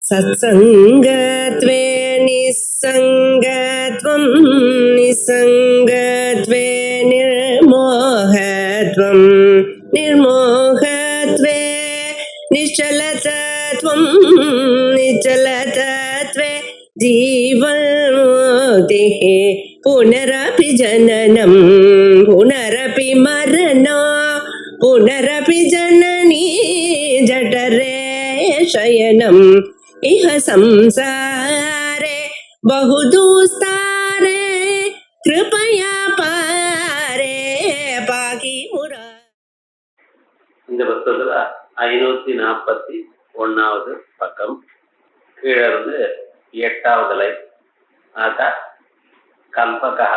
सत्सङ्गत्वे निस्सङ्गत्वं निस्सङ्गत्वे निर्मोहत्वं निर्मोहत्वे निश्चलतत्वं निश्चलतत्वे जीवन्मुक्तिः पुनरपि जननं पुनरपि मरणं पुनरपि जननी जठरे शयनम् इह संसारे बहुदुस्तारे कृपया पारे पाकि मुरा. இந்த புத்தகத்துல 541வது பக்கம் கீழே இருந்து 8வது லைன். ஆக கல்பகா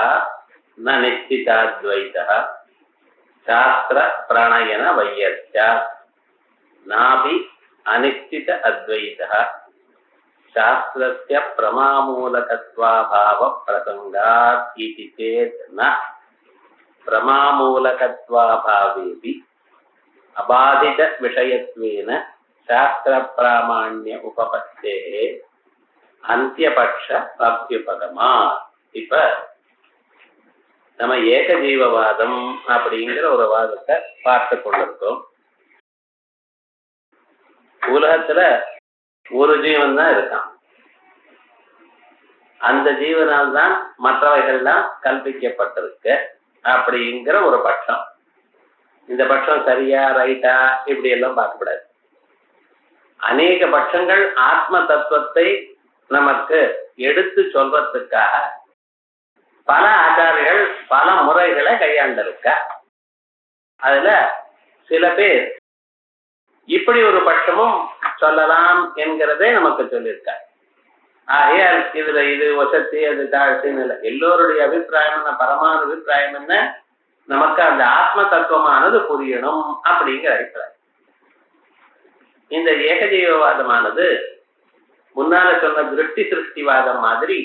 ந நிச்சிதாத்வைதः சாஸ்திர பிரணயன வையஸ்ய நாபி அனிச்சித அத்வைதः शास्त्रस्य प्रमामूलकत्वाभाव प्रसंगात् इति चेत् न प्रमामूलकत्वाभावेऽपि अबाधित विषयत्वेन शास्त्रप्रामाण्य उपपत्तेः अन्त्यपक्ष अभ्युपगमात्. இப்ப நம்ம ஏகஜீவவாதம் அப்படிங்கிற ஒரு வாதத்தை பார்த்து கொண்டிருக்கோம். உலகத்துல ஒரு ஜீவன் தான் இருக்கான். அந்த ஜீவனால் தான் மற்றவைகள்லாம் கல்பிக்கப்பட்டிருக்கு அப்படிங்கிற ஒரு பட்சம். இந்த பட்சம் சரியா ரைட்டா இப்படி எல்லாம் பார்க்கக்கூடாது. அநேக பட்சங்கள் ஆத்ம தத்துவத்தை நமக்கு எடுத்து சொல்றதுக்காக பல ஆச்சாரிகள் பல முறைகளை கையாண்டிருக்க. அதுல சில பேர் இப்படி ஒரு பட்சமும் சொல்லலாம் என்கிறதே நமக்கு சொல்லியிருக்க. ஆகையால் இதுல இது வசதி அது தாழ்த்தின்னு இல்லை. எல்லோருடைய அபிப்பிராயம் என்ன, பரமான அபிப்பிராயம் என்ன, நமக்கு அந்த ஆத்ம தத்துவமானது புரியணும் அப்படிங்கிற அபிப்பிராயம். இந்த ஏகஜீவவாதமானது முன்னால சொன்ன திருஷ்டி சிருஷ்டிவாதம் மாதிரி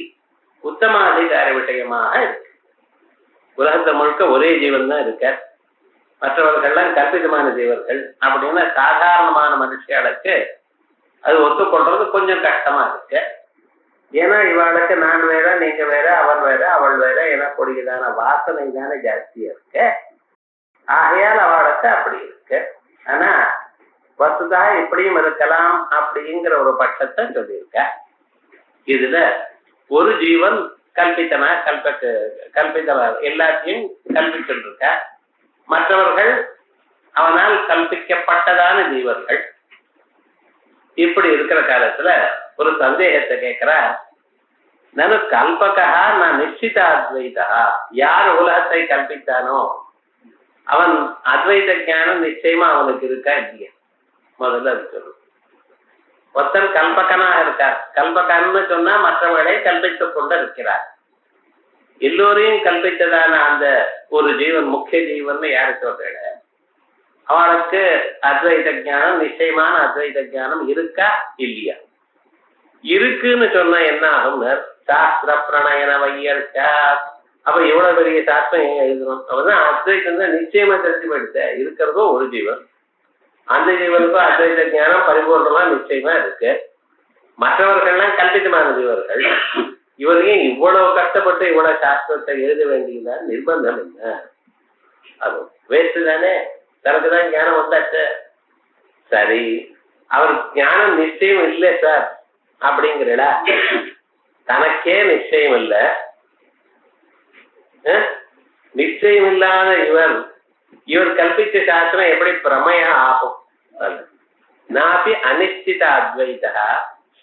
உத்தமாதிகார விஷயமாக இருக்கு. உலகத்தை முழுக்க ஒரே ஜீவன் தான் இருக்க, மற்றவர்கள்லாம் கற்பிதமான ஜீவர்கள் அப்படின்னா சாதாரணமான மனுஷர்களுக்கு அது ஒத்துக்கொள்றது கொஞ்சம் கஷ்டமா இருக்கு. ஏன்னா இவளுக்கு நான் வேற, நீங்க வேற, அவன் வேற, அவள் வேற எனக்கூடியதான வாசனை தானே ஜாஸ்தியா இருக்கு. ஆகையால் அவளுக்கு அப்படி இருக்கு. ஆனா வசுதா இப்படியும் இருக்கலாம் அப்படிங்கிற ஒரு பட்சத்தை சொல்லியிருக்க. இதுல ஒரு ஜீவன் கல்பித்தனா கல்பித்த எல்லாத்தையும் கல்பிச்சுட்டு இருக்க, மற்றவர்கள் அவனால் கல்பிக்கப்பட்டதான ஜீவர்கள். இப்படி இருக்கிற காலத்துல ஒரு சந்தேகத்தை கேட்கிற, நான் கல்பகா நான் நிச்சித அத்வைதா, யார் உலகத்தை கல்பித்தானோ அவன் அத்வைத ஞானம் நிச்சயமா அவனுக்கு இருக்கா இல்லையா? முதல்ல அது சொல்லு. ஒருத்தன் கல்பகனாக இருக்கார். கல்பகன்னு சொன்னா மற்றவர்களை கல்பித்துக் கொண்டு இருக்கிறார். எல்லோரையும் கல்பித்ததான அந்த ஒரு ஜீவன் முக்கிய ஜீவன் யாரு சொல்ற, அவனுக்கு அத்வைத ஞானம் நிச்சயமான அத்வைத ஞானம் இருக்கா இல்லையா? இருக்குன்னு சொன்னா என்ன ஆகும்? சாஸ்திர பிரணயன வையர்ச்சா. அப்ப எவ்வளவு பெரிய சாஸ்திரம் எங்க எழுதணும்? அவதான் அத்வைத்தம் தான் நிச்சயமா தெரிஞ்சு போயிடுச்ச. இருக்கிறதும் ஒரு ஜீவன், அந்த ஜீவனுக்கும் அத்வைத ஞானம் பரிபூர்ணமா நிச்சயமா இருக்கு. மற்றவர்கள்லாம் கல்பிதமான ஜீவர்கள். இவரையும் இவ்வளவு கஷ்டப்பட்டு இவ்வளவு சாஸ்திரத்தை எழுத வேண்டியதான் நிர்பந்தம் என்ன? அது வேஸ்ட் தானே. தனக்குதான் ஞானம் வந்தாச்சு. சரி, அவர் ஞானம் நிச்சயம் இல்லை சார் அப்படிங்கிறடா. தனக்கே நிச்சயம் இல்லை, நிச்சயம் இல்லாத இவர் கல்பித்த சாஸ்திரம் எப்படி பிரமையா ஆகும்? நாபி அனிச்சித அத்வைதா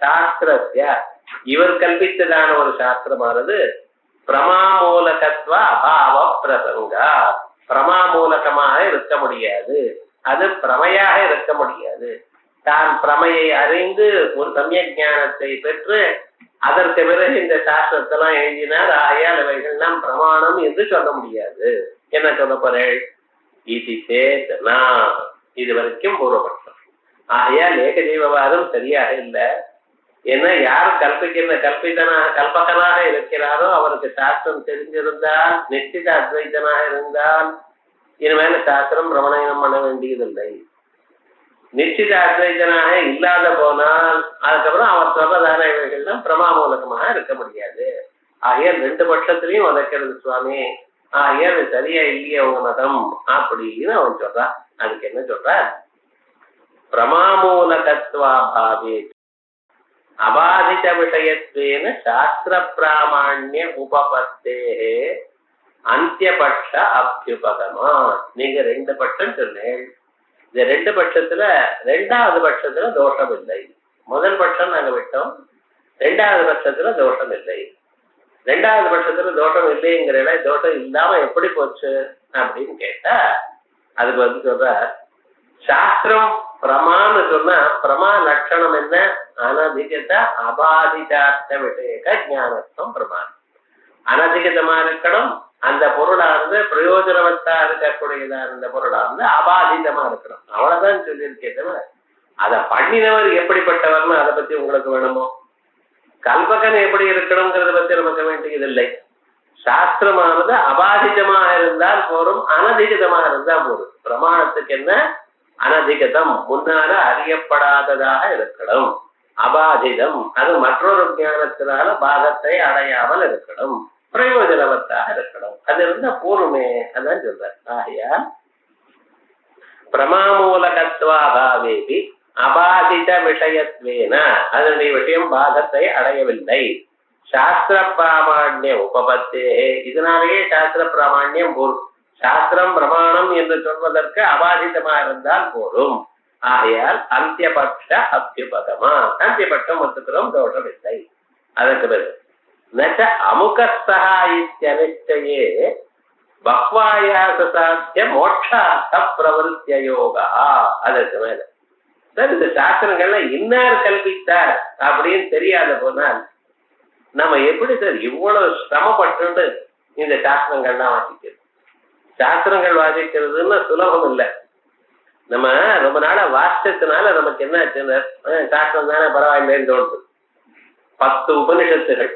சாஸ்திரஸ்ய, இவர் கல்பித்ததான ஒரு சாஸ்திரமானது பிரமாமூலகத்வ அபாவ பிரசங்கா, பிரமாமூலகமாக இருக்க முடியாது, அது பிரமையாக இருக்க முடியாது. தான் பிரமையை அறிந்து ஒரு சமய ஞானத்தை பெற்று அதற்கு பிறகு இந்த சாஸ்திரத்தெல்லாம் எழுதினார். ஆகையால் இவைகள்லாம் பிரமாணம் என்று சொல்ல முடியாது. என்ன சொல்ல போறேன்? இது சேத்னா, இது வரைக்கும் பூர்வபட்சம். ஆகையால் ஏகஜீவவாதம் சரியாக இல்லை. ஏன்னா யார் கல்பகனாக இருக்கிறாரோ அவருக்கு சாஸ்திரம் தெரிஞ்சிருந்தால், நிச்சித அத்வைதனாக இருந்தால் இனிமேல சாஸ்திரம் பிரமணயம் பண்ண வேண்டியதில்லை. நிச்சித அத்வைதனாக இல்லாத போனால் அதுக்கப்புறம் அவர் பிரமா மூலகமாக இருக்க முடியாது. ஆகையால் ரெண்டு பட்சத்திலையும் உதைக்கிறது சுவாமி. ஆகையால் சரியா இல்லையே உங்க மதம் அப்படின்னு அவன் சொல்றான். அதுக்கு என்ன சொல்ற? பிரமாமூலகத்வாபாவே அபாதித விஷயத்வேன சாஸ்திர பிராமாண்ய உபபத்தே அந்தியபட்ச அபியுபகமா. நீங்க ரெண்டு பட்சம் சொன்னேன். இந்த ரெண்டு பட்சத்துல ரெண்டாவது பட்சத்துல தோஷம் இல்லை. முதல் பட்சம் நாங்க விட்டோம். ரெண்டாவது பட்சத்துல தோஷம் இல்லை. ரெண்டாவது பட்சத்துல தோஷம் இல்லைங்கிற தோஷம் இல்லாம எப்படி போச்சு அப்படின்னு கேட்டா அதுக்கு வந்து சொல்ற, சாஸ்திரம் பிரமான்னு சொன்னா பிரமா லட்சணம் என்ன? அனதிகத அபாதிதார்த்த விஷயக ஞானத்துவம் பிரமாணம். அனதிகதமா இருக்கணும். அந்த பொருளானது பிரயோஜனவத்தா இருக்கக்கூடியதா இருந்த பொருளானது அபாதிதமா இருக்கணும். அவ்வளவுதான் சொல்லியிருக்கேன். தவிர அதை பண்ணினவர் எப்படிப்பட்டவர்னு அதை பத்தி உங்களுக்கு வேணுமோ? கல்பகன் எப்படி இருக்கணுங்கிறத பத்தி நமக்கு வேண்டியதில்லை. சாஸ்திரமானது அபாதிதமாக இருந்தால் போரும், அனதிகதமாக இருந்தால் போரும். பிரமாணத்துக்கு என்ன? அனதிகதம், முன்னால அறியப்படாததாக இருக்கணும். அபாதிதம், அது மற்றொரு ஞானத்தினால பாகத்தை அடையாமல் இருக்கணும். பிரயோஜனவத்தாக இருக்கணும். அது இருந்தா போருமே. அதான் சொல்ற. ஆகையா பிரமாமூலகத்வாபாவேபி அபாதித விஷயத்வேன, அதனுடைய விஷயம் பாகத்தை அடையவில்லை. சாஸ்திர பிராமாண்ய உபபத்தே, இதனாலேயே சாஸ்திர பிராமாண்யம் போரும். சாஸ்திரம் பிரமாணம் என்று சொல்வதற்கு அபாதிதமா இருந்தால் போரும். ஆகையால் அந்தியபட்ச அபியுபகமா, அந்தியபட்சம் ஒத்துக்கிறோம், தோஷம் இல்லை. அதற்கு பிறகு நச்ச அமுகஸ்தா இத்யனிச்சயே பக்வாயாச சாத்திய மோட்சார்த்த பிரவருத்திய யோகா. அதற்கு மேல சார் இந்த சாஸ்திரங்கள்ல இன்னார் கல்பித்தார் அப்படின்னு தெரியாத போனால் நம்ம எப்படி சார் இவ்வளவு சிரமப்பட்டு இந்த சாஸ்திரங்கள்லாம் வாசிக்கிறது? சாஸ்திரங்கள் வாசிக்கிறதுன்னு சுலபம் இல்லை. நம்ம ரொம்ப நாளா வாசிச்சதுனால நமக்கு என்ன ஆச்சுன்னா சாஸ்திரம் தானே பரவாயில்லைன்னு தோணுது. 10 உபனிஷத்துகள்,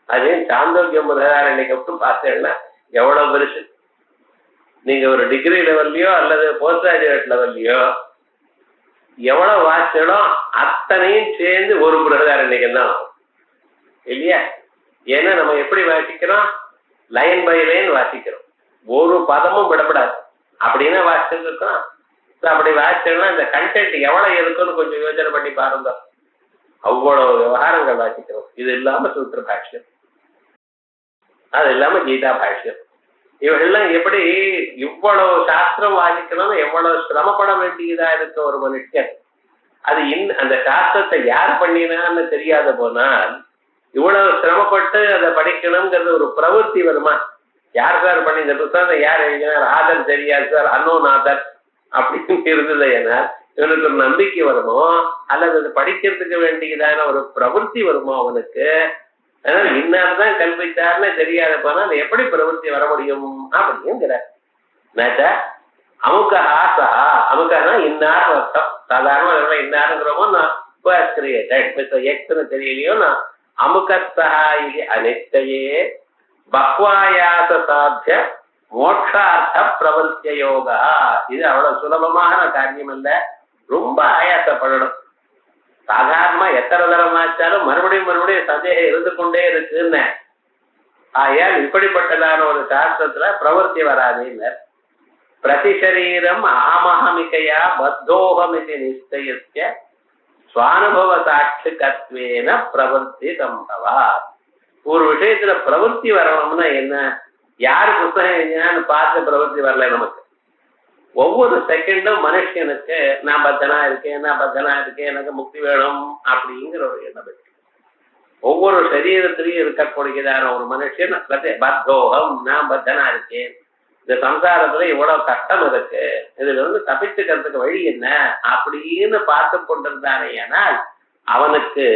அதையும் சாந்தோக்கியம் முதலாரண்யம் பார்த்தேன்னா எவ்வளவு பெருசு. நீங்க ஒரு டிகிரி லெவல்லையோ அல்லது போஸ்ட் கிராஜுவேட் லெவல்லையோ எவ்வளவு வாசிச்சோ அத்தனையும் சேர்ந்து ஒரு பிரதாரண்யம் தான் இல்லையா? ஏன்னா நம்ம எப்படி வாசிக்கிறோம்? லைன் பை லைன் வாசிக்கிறோம். ஒரு பதமும் விடப்படாது அப்படின்னா வாசிச்சுட்டு இருக்கோம். அப்படி வாசிச்சோம்னா இந்த கண்டென்ட் எவ்வளவு இருக்குன்னு கொஞ்சம் யோசனை பண்ணி பாருங்க. அவ்வளவு விவகாரங்கள் வாசிக்கிறோம். இது இல்லாம சூத்திர பாஷ்யம், அது இல்லாம கீதா பாஷ்யம், இவர்கள்லாம் எப்படி இவ்வளவு சாஸ்திரம் வாசிக்கணும்னு எவ்வளவு சிரமப்பட வேண்டியதா இருக்க ஒரு மனுஷன். அது அந்த சாஸ்திரத்தை யார் பண்ணினான்னு தெரியாத போனால் இவ்வளவு சிரமப்பட்டு அதை படிக்கணுங்கிறது ஒரு பிரவೃತ್ತಿ வருமா? யார் சார் பண்ணி இந்த புத்தகத்தை யார் எழுதினார்? ஆதர் தெரியாது சார், அன்னோநாதர் அப்படின்னு இருந்தது. ஏன்னா இவனுக்கு ஒரு நம்பிக்கை வருமோ அல்லது அது படிக்கிறதுக்கு வேண்டியதான ஒரு பிரவೃತ್ತಿ வருமோ அவனுக்கு? அதனால இன்னார் தான் கல்வித்தார்னு தெரியாத போனா அது எப்படி பிரவೃತ್ತಿ வர முடியும் அப்படிங்கிற அமுகா சா. அமுகனா இன்னார் அர்த்தம். சாதாரண இன்னாருங்கிறோமோ நான் எக்ஸ்னு தெரியலையோ நான் அமுகஸ்தா இது அனிச்சயே பக்வாயாச சாத்திய மோட்சார்த்த பிரவருத்திய யோகா. இது அவ்வளவு சுலபமான காரியம் இல்ல, ரொம்ப ஆயாசப்படணும். சாதாரணமா எத்தனை தரம் ஆச்சாலும் மறுபடியும் சந்தேகம் இருந்து கொண்டே இருக்குன்னு. ஆயால் இப்படிப்பட்டதான ஒரு சாஸ்திரத்துல பிரவருத்தி வராது. இல்ல பிரதிசரீரம் அகமஹமிகையா பத்தோகமிதி நிச்சயஸ்ய சுவானுபவ சாட்சிகத்வேன பிரவருத்தி சம்பவா. ஒரு விஷயத்துல பிரவருத்தி வரணும்னா என்ன? யாரு புத்தகம் எழுதினான்னு பார்த்து பிரவருத்தி வரல நமக்கு. ஒவ்வொரு செகண்டும் மனுஷனுக்கு நான் பத்தனா இருக்கேன், எனக்கு முக்தி வேணும் அப்படிங்கிற ஒரு எண்ணம் இருக்கு. ஒவ்வொரு சரீரத்திலையும் இருக்கக்கூடியதான ஒரு மனுஷன் பத்தோகம், நான் பத்தனா இருக்கேன், இந்த சம்சாரத்துல இவ்வளவு கஷ்டம் இருக்கு, இதுல இருந்து தப்பிச்சுக்கிறதுக்கு வழி என்ன அப்படின்னு பார்த்து கொண்டிருந்தானே. ஆனால் அவனுக்கு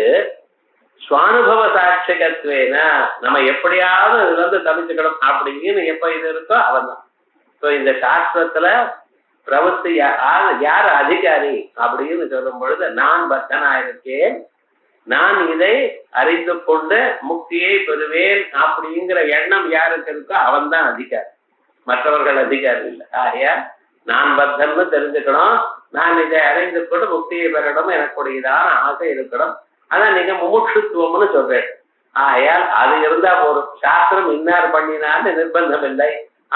சுவானுபவ சாட்சிகத்வேன நம்ம எப்படியாவது இதுல இருந்து தப்பிச்சுக்கணும் அப்படின்னு எப்ப இது இருக்கோ அவன் தான். இந்த சாஸ்திரத்துல பிரவருத்தி யார் அதிகாரி அப்படின்னு சொல்லும் பொழுது நான் பக்தனா இருக்கேன், நான் இதை அறிந்து கொண்டு முக்தியை பெறுவேன் அப்படிங்கிற எண்ணம் யாருக்கு இருக்கோ அவன் தான் அதிகாரி, மற்றவர்கள் அதிகாரி இல்லை. ஆகையா நான் பக்தன்னு தெரிஞ்சுக்கணும், நான் இதை அறிந்து கொண்டு முக்தியை பெறணும், எனக்குடையதான ஆசை இருக்கணும். அதான் நீங்க முமுட்சுத்துவம்னு சொல்றேன். ஆகையால் அது இருந்தா ஒரு சாஸ்திரம் இன்னார் பண்ணினான்னு நிர்பந்தம் இல்லை.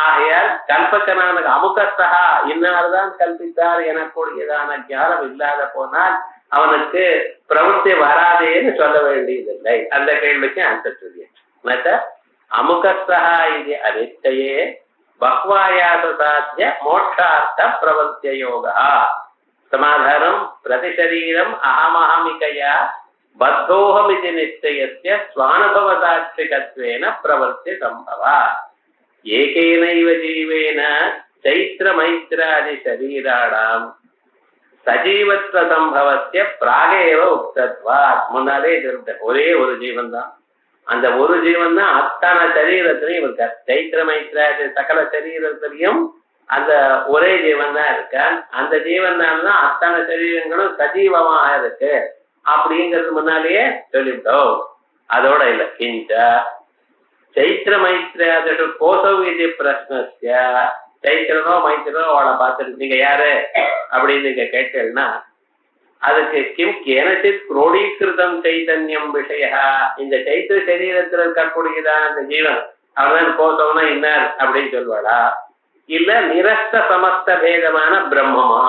ஆகையால் கல்பக்கனான அமுகஸ்தா இன்னார்தான் கல்பித்தார் எனக்கூடியதான ஞானம் இல்லாத போனால் அவனுக்கு பிரவೃತ್ತಿ வராதேன்னு சொல்ல வேண்டியதில்லை. அந்த கேள்விக்கு ஆன்சர் சொல்லியாச்சு. அமுகஸ்தா இது அனிச்சயே பக்வாயாச சாத்திய மோட்சார்த்த பிரவர்த்திய யோகா சமாதானம் பிரதிசரீரம் அகமஹமிகையா பத்தோஹமிதி நிச்சயஸ்ய ஸ்வானுபவ சாட்சிகத்வேன பிரவர்த்தி சம்பவா ஏகேனைவ ஜீவேன சைத்திர மைத்ராதி சரீராணாம் சஜீவத்வ சம்பவஸ்ய பிராகேவ உக்தத்வா. முன்னாலே சொல்லிட்டேன், ஒரே ஒரு ஜீவன் தான். அந்த ஒரு ஜீவன் தான் அத்தனை சரீரத்திலையும் இருக்கார். சைத்திர மைத்ராதி சகல சரீரத்திலையும் அந்த ஒரே ஜீவன் தான் இருக்கான். அந்த ஜீவன் தான் அத்தனை சரீரங்களும் சஜீவமாக இருக்கு அப்படிங்கிறது முன்னாலேயே சொல்லிவிட்டோம். அதோட இல்லை, கிஞ்ச சைத்திர மைத்ராதிஷு கோசவ் இது பிரஸ்னஸ்ய. சைத்திரனோ மைத்திரனோ அவளை பார்த்துட்டு நீங்க யாரு அப்படின்னு நீங்க கேட்டீங்கன்னா அதுக்கு கிம் கேனசித் குரோடீகிருதம் சைதன்யம் விஷய. இந்த சைத்திர சரீரத்தில் இருக்கக்கூடியதான் அந்த ஜீவன் அவன் கோசவனா இன்னார் அப்படின்னு சொல்வாளா, இல்ல நிரஸ்த சமஸ்த பேதமான பிரம்மமா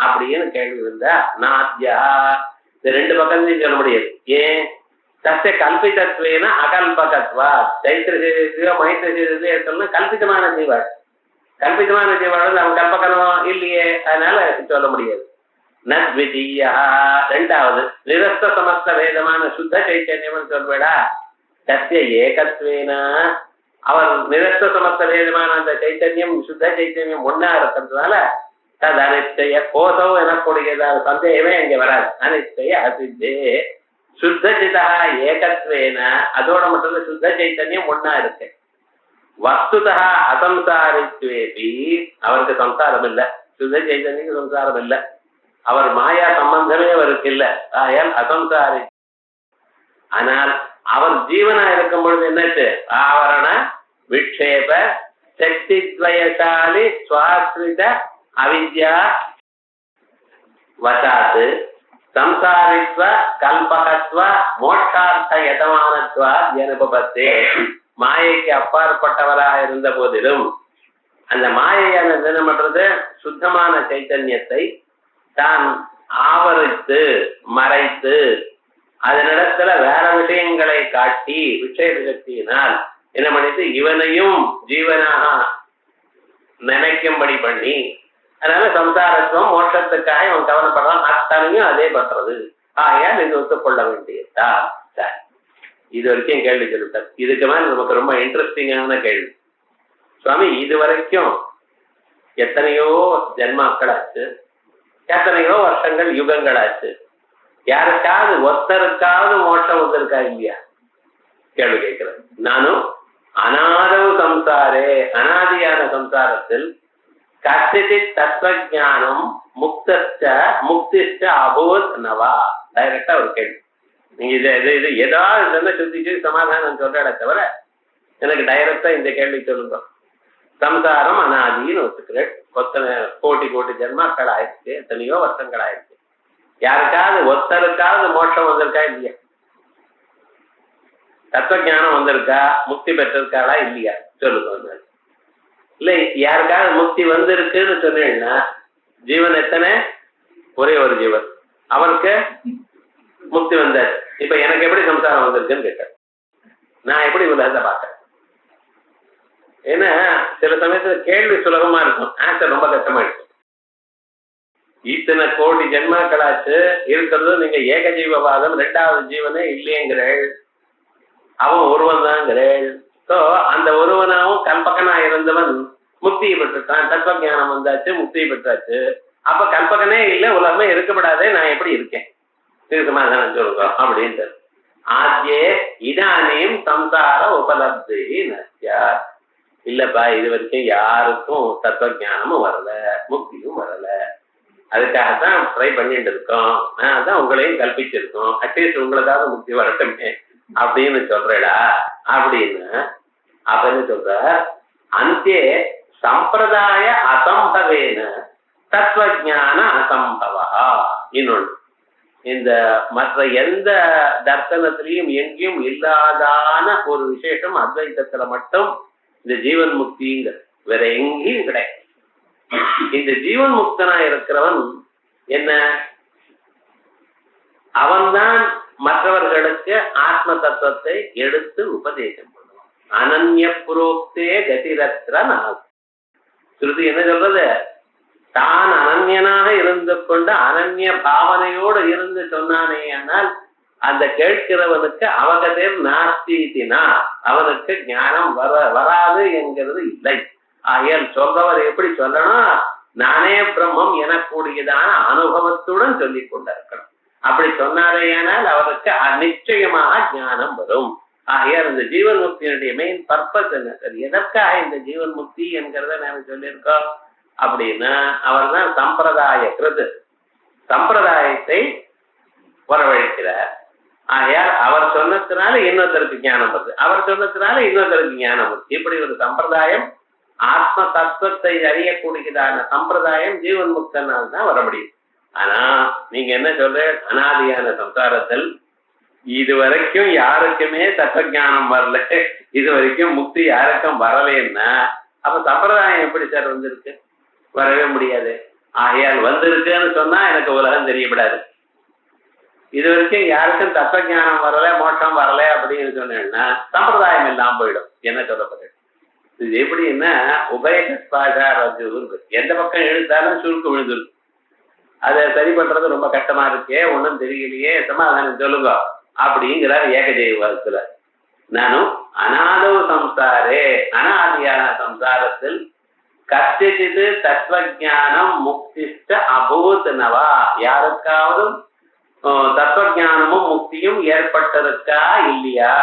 அப்படின்னு கேள்வி இருந்தா நாத்யா. இந்த ரெண்டு பக்கத்தையும் சொல்ல முடியாது. ஏன்? தஸ்ய கல்பிதத்வேன அகல்பகத்வா. சைத்திர சரீரத்தையோ மைத்திர சரீரத்தையோ எடுத்தோம்னா கல்பிதமான ஜீவன். கல்பிதமான ஜீவன் அவன் கல்பகனம் இல்லையே, அதனால சொல்ல முடியாது. நத்விதீயா. ரெண்டாவது நிரஸ்த சமஸ்த வேதமான சுத்த சைத்தன்யம் சொல்வேடா. சத்திய ஏகத்வேன அவர் நிரஸ்த சமஸ்த வேதமான அந்த சைத்தன்யம் சுத்த சைத்தன்யம் ஒன்னா இருக்கிறதுனால தது அனிச்சய கோசம் எனக்கூடியதான சந்தேகமே அங்கே வராது. அனிச்சய அசித்தே சுத்தசிதா ஏகத்வேன. அதோட மட்டும் சுத்த சைத்தன்யம் ஒன்னா இருக்கு. வஸ்துதா அசம்சாரித்வேபி. அவருக்கு சம்சாரம் இல்லை, சுத்த சைத்தன்யம் சம்சாரம் இல்லை, அவர் மாயா சம்பந்தமே அவருக்கு இல்லை. ஆயால் அசம்சாரி. ஆனால் அவர் ஜீவனா இருக்கும் பொழுது என்னச்சு? ஆவரண விக்ஷேப சக்தி துவயசாலி சுவாஸ்ரித அவித்யா வசாத்து சம்சாரித்வ கல்பகத்வ மோட்சார்த்த யதமானத்வா அனுபவத்தே. மாயைக்கு அப்பாற்பட்டவராக இருந்த போதிலும் அந்த மாயையான என்ன பண்றது? சுத்தமான சைத்தன்யத்தை தான் ஆவரித்து மறைத்து அதனிடத்துல வேற விஷயங்களை காட்டி விசேஷ சக்தியினால் என்ன பண்ணிட்டு இவனையும் ஜீவனாக நினைக்கும்படி பண்ணி, அதனால சம்சாரத்துவம் மோட்சத்துக்காக அவன் கவலைப்படுறான். அத்தனையும் அதே பண்றது. ஆகையால் இது ஒத்துக்கொள்ள வேண்டியதா? சரி, இது வரைக்கும் கேள்வி சொல்லிட்டார். இதுக்கு மேல நமக்கு ரொம்ப இன்ட்ரெஸ்டிங்கான கேள்வி. சுவாமி, இது வரைக்கும் எத்தனையோ ஜென்மாக்களாச்சு, எத்தனையோ வருஷங்கள் யுகங்களாச்சு, யாருக்காவது ஒருத்தருக்காவது மோட்சம் வந்திருக்கா இல்லையா? கேள்வி கேட்கிறேன். நானும் அநாதவு சம்சாரே, அனாதியான சம்சாரத்தில் கசிதி தத்துவஞானம் முக்தஸ்ட முக்திஷ்ட அபோத் நவா. டைரக்டா ஒரு கேள்வி. நீங்க இது இது ஏதாவது சுத்திச்சு சமாதானம் சொல்றத தவிர எனக்கு டைரக்டா இந்த கேள்வி சொல்லுங்க. சம்சாரம் அனாதின்னு ஒத்துக்கிறேன். கோட்டி கோட்டி ஜென்மாக்கள் ஆயிடுச்சு, எத்தனையோ வருஷங்கள் ஆயிடுச்சு. யாருக்காவது ஒருத்தருக்காவது மோட்சம் வந்திருக்கா இல்லையா? தத்துவஞானம் வந்திருக்கா? முக்தி பெற்றிருக்காளா இல்லையா? சொல்லுங்க. இல்லை, யாருக்காவது முக்தி வந்திருக்குன்னு சொன்னீங்கன்னா ஜீவன் எத்தனை? ஒரே ஒரு ஜீவன். அவருக்கு முக்தி வந்தார். இப்ப எனக்கு எப்படி சம்சாரம் வந்திருக்குன்னு கேட்டேன். நான் எப்படி உலகத்தை பார்க்கறேன்? ஏன்னா சில சமயத்துல கேள்வி சுலபமா இருக்கும், ஆன்சர் ரொம்ப கஷ்டமா இருக்கும். இத்தனை கோடி ஜென்மாக்களாச்சு இருக்கிறது நீங்க ஏகஜீவவாதம், ரெண்டாவது ஜீவனே இல்லையங்கிறேள், அவன் ஒருவன் தான்ங்கிறேள். ஸோ அந்த ஒருவனாவும் கல்பகனா இருந்தவன் முக்தியை பெற்றுட்டான், தத்துவஞானம் வந்தாச்சு, முக்தியை பெற்றாச்சு. அப்ப கல்பகனே இல்லை, உலகமே இருக்கப்படாதே, நான் எப்படி இருக்கேன்? இது சமாதானம் சொல்லுங்க அப்படின்ட்டு. ஆத்யே இதானியும் சம்சார உபலப்தி நஸ்யா. இல்லப்பா, இது வரைக்கும் யாருக்கும் தத்துவஞானமும் வரல, முக்தியும் வரல, அதுக்காகத்தான் ட்ரை பண்ணிட்டு இருக்கோம், அதான் உங்களையும் கல்பிச்சிருக்கோம், அட்லீஸ்ட் உங்களுக்காவது முக்தி வரட்டுமே அப்படின்னு சொல்றடா அப்படின்னு. அப்ப என்ன சொல்ற? அந்தே சம்பிரதாய அசம்பவேன தத்துவஞான அசம்பவா. இன்னொன்று, இந்த மற்ற எந்த தர்சனத்திலையும் எங்கேயும் இல்லாதான ஒரு விசேஷம் அத்வைத்தத்துல மட்டும் இந்த ஜீவன் முக்திங்க வேற எங்கேயும் கிடையாது. இந்த ஜீவன் முக்தனா இருக்கிறவன் என்ன, அவன்தான் மற்றவர்களுக்கு ஆத்ம தத்துவத்தை எடுத்து உபதேசம் பண்ணுவான். அனன்ய புரோக்தே கதிரத்ர நாஸ். ஸ்ருதி என்ன சொல்றது, தான் அனன்யனாக இருந்து கொண்டு அனன்ய பாவனையோடு இருந்து சொன்னானே, ஆனால் அந்த கேட்கிறவனுக்கு அவகதேர் நாஸ்தினா, அவனுக்கு ஞானம் வராது என்கிறது இல்லை. ஆகையால் சொல்றவர் எப்படி சொல்லணும், நானே பிரம்மம் எனக்கூடியதான அனுபவத்துடன் சொல்லிக் கொண்டிருக்கணும். அப்படி சொன்னாரேயானால் அவருக்கு நிச்சயமாக ஞானம் வரும். ஆகையால் இந்த ஜீவன் முக்தியினுடைய மெயின் பர்பஸ் என்ன சார், எதற்காக இந்த ஜீவன் முக்தி என்கிறத நாம சொல்லியிருக்கோம் அப்படின்னா, அவர் தான் சம்பிரதாய கிருது, சம்பிரதாயத்தை வரவழைக்கிறார். ஆகையால் அவர் சொன்னதுனால இன்னொருத்தருக்கு ஞானம் வருது, அவர் சொன்னதுனால இன்னொருத்தருக்கு ஞானம் வருது. இப்படி ஒரு சம்பிரதாயம், ஆத்ம தத்துவத்தை அறியக்கூடியதான சம்பிரதாயம் ஜீவன் முக்தனால் தான் வர முடியும். ஆனா நீங்க என்ன சொல்ற, அனாதியான சம்சாரத்தில் இதுவரைக்கும் யாருக்குமே தத்துவ ஞானம் வரல, இது வரைக்கும் முக்தி யாருக்கும் வரலன்னா அப்ப சம்பிரதாயம் எப்படி சார் வந்திருக்கு, வரவே முடியாது. ஆகையால் வந்திருக்குன்னு சொன்னா எனக்கு உலகம் தெரியப்படாது. இது வரைக்கும் யாருக்கும் தத்துவ ஞானம் வரல, மோட்சம் வரல அப்படின்னு சொன்னேன்னா சம்பிரதாயம் எல்லாம் போயிடும். என்ன சொல்லப்படுது, இது எப்படின்னா உபயகஸ்பாஜாரஜு, எந்த பக்கம் எழுத்தாலும் சுருக்கு விழுந்துருக்கு. அதை சரி பண்றது ரொம்ப கஷ்டமா இருக்கே, ஒன்றும் தெரியலையே, சமாதானம் சொல்லுங்க அப்படிங்கிறார் ஏகஜெயவாதத்துல. நானும் அநாதவ சம்சாரே, அனாதியான சம்சாரத்தில் கத்திச்சிது தத்துவஜானம் முக்திஷ்ட அபூத் நவா, யாருக்காவது தத்துவஜானமும் முக்தியும் ஏற்பட்டிருக்கா இல்லையா,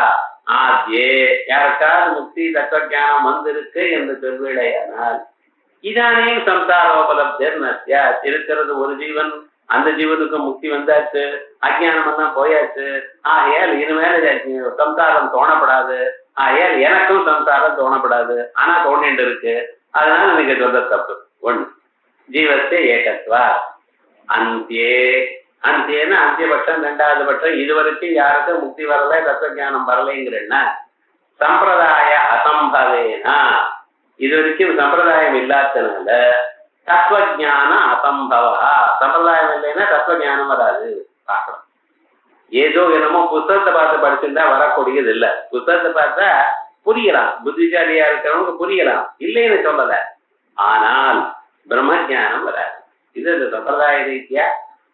ஆத்யே யாருக்காவது முக்தி தத்துவஜானம் வந்திருக்கு என்று சொல்விடையானால் இதானே சம்சாரோபலப்தர் நஸ்யா, இருக்கிறது ஒரு ஜீவன், அந்த ஜீவனுக்கு முக்தி வந்தாச்சு, அஜ்ஞானம் எல்லாம் போயாச்சு. ஆகையால் இனிமேல சம்சாரம் தோணப்படாது, ஆகையால் எனக்கும் சம்சாரம் தோணப்படாது. ஆனா தோணிட்டு இருக்கு, அதனால நீங்க சொல்ற தப்பு. ஒண்ணு ஜீவத்தே ஏகத்வா அந்தியே, அந்தியன்னு அந்தியபட்சம், ரெண்டாவது பட்சம், இதுவரைக்கும் யாருக்கும் முக்தி வரல தத்துவஞானம் வரலைங்கிறன்னா சம்பிரதாய அசம்பவேனா, இது வரைக்கும் சம்பிரதாயம் இல்லாதனால தத்துவஜான அசம்பவா, சம்பிரதாயம் இல்லைன்னா தத்துவஞானம் வராது. பார்க்கலாம், ஏதோ என்னமோ புத்தகத்தை பார்த்து படிச்சுட்டா வரக்கூடியது இல்லை. புத்தகத்தை பார்த்தா புரியலாம், புத்திசாலியா இருக்கிறவங்க புரியலாம், இல்லைன்னு சொல்லல. ஆனால் பிரம்மஜானம் வராது. இது இந்த சம்பிரதாய ரீதியா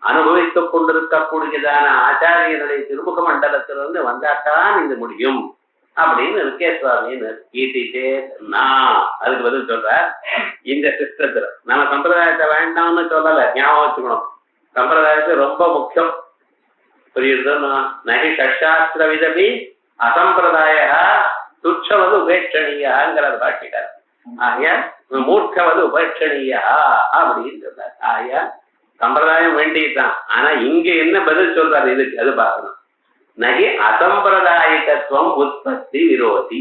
அனுபவித்துக் கொண்டிருக்கக்கூடியதான ஆச்சாரியனுடைய திருமுக மண்டலத்திலிருந்து வந்தாத்தான் இது முடியும் அப்படின்னு இருக்கே சுவாமின்னு ஈட்டிட்டே. அதுக்கு பதில் சொல்றார், இந்த சிஸ்டத்துல நம்ம சம்பிரதாயத்தை வேண்டாம்னு சொல்லல, ஞாபகம் வச்சுக்கணும். சம்பிரதாயத்தை ரொம்ப முக்கியம், புரியுதுன்னா. நகி ஷட்சாஸ்திர விதபி அசம்பிரதாய துச்சவது உபேட்சணீயாங்கிறது பாட்டிட்டார். ஆகையா மூர்க்கவது உபேட்சணீயா அப்படின்னு சொல்றார். ஆகையா சம்பிரதாயம் வேண்டியதுதான். ஆனா இங்க என்ன பதில் சொல்றாரு இதுக்கு, அது பார்க்கணும். நகி அசம்பிரதாயிகத்துவம் உற்பத்தி விரோதி.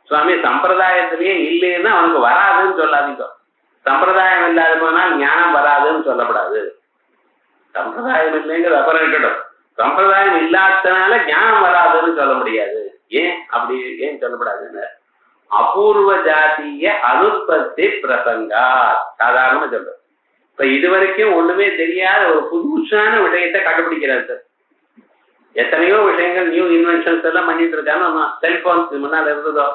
சுவாமி சம்பிரதாயத்திலேயே இல்லைன்னா அவனுக்கு வராதுன்னு சொல்லாதீங்க. சம்பிரதாயம் இல்லாத போனால் ஞானம் வராதுன்னு சொல்லப்படாது. சம்பிரதாயம் இல்லைங்கிறது அப்புறம் இருக்கட்டும், சம்பிரதாயம் இல்லாதனால ஞானம் வராதுன்னு சொல்ல முடியாது. ஏன் அப்படி ஏன் சொல்லப்படாதுன்னு, அபூர்வ ஜாத்திய அனுற்பத்தி பிரசங்கா சாதாரணமா சொல்றோம். இப்ப இதுவரைக்கும் ஒண்ணுமே தெரியாத ஒரு புதுசான விஷயத்தை கண்டுபிடிக்கிறார் சார். எத்தனையோ விஷயங்கள் நியூ இன்வென்ஷன்ஸ் எல்லாம் பண்ணிட்டு இருக்காங்க. செல்போன்ஸ் முன்னால இருந்ததோ,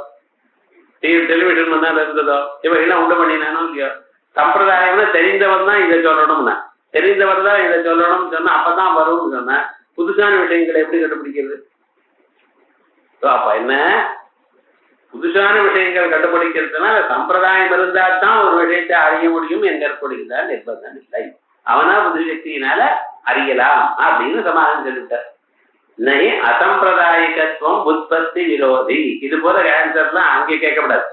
டெலிவிஷன் முன்னால இருந்ததோ, இவையெல்லாம் உண்டு பண்ணினானோ இல்லையோ. சம்பிரதாயம்னா தெரிந்தவன் தான் இதை சொல்லணும்னா, தெரிந்தவர் தான் இதை சொல்லணும்னு சொன்னா அப்பதான் வரும்னு சொன்னா புதுசான விஷயங்களை எப்படி கண்டுபிடிக்கிறது? அப்ப என்ன, புதுசான விஷயங்கள் கண்டுபிடிக்கிறதுனால சம்பிரதாயம் இருந்தால் தான் ஒரு விஷயத்தை அறிய முடியும் என்கிறக்கூடியதால் நிர்பந்தம் இல்லை. அவனா புது சக்தியினால அறியலாம் அப்படின்னு சமாதானம் சொல்லிட்டார். நகி அசம்பிரதாயிகத்துவம் உற்பத்தி விரோதி. இது போல ஆன்சர்லாம் அங்கே கேட்கக்கூடாது,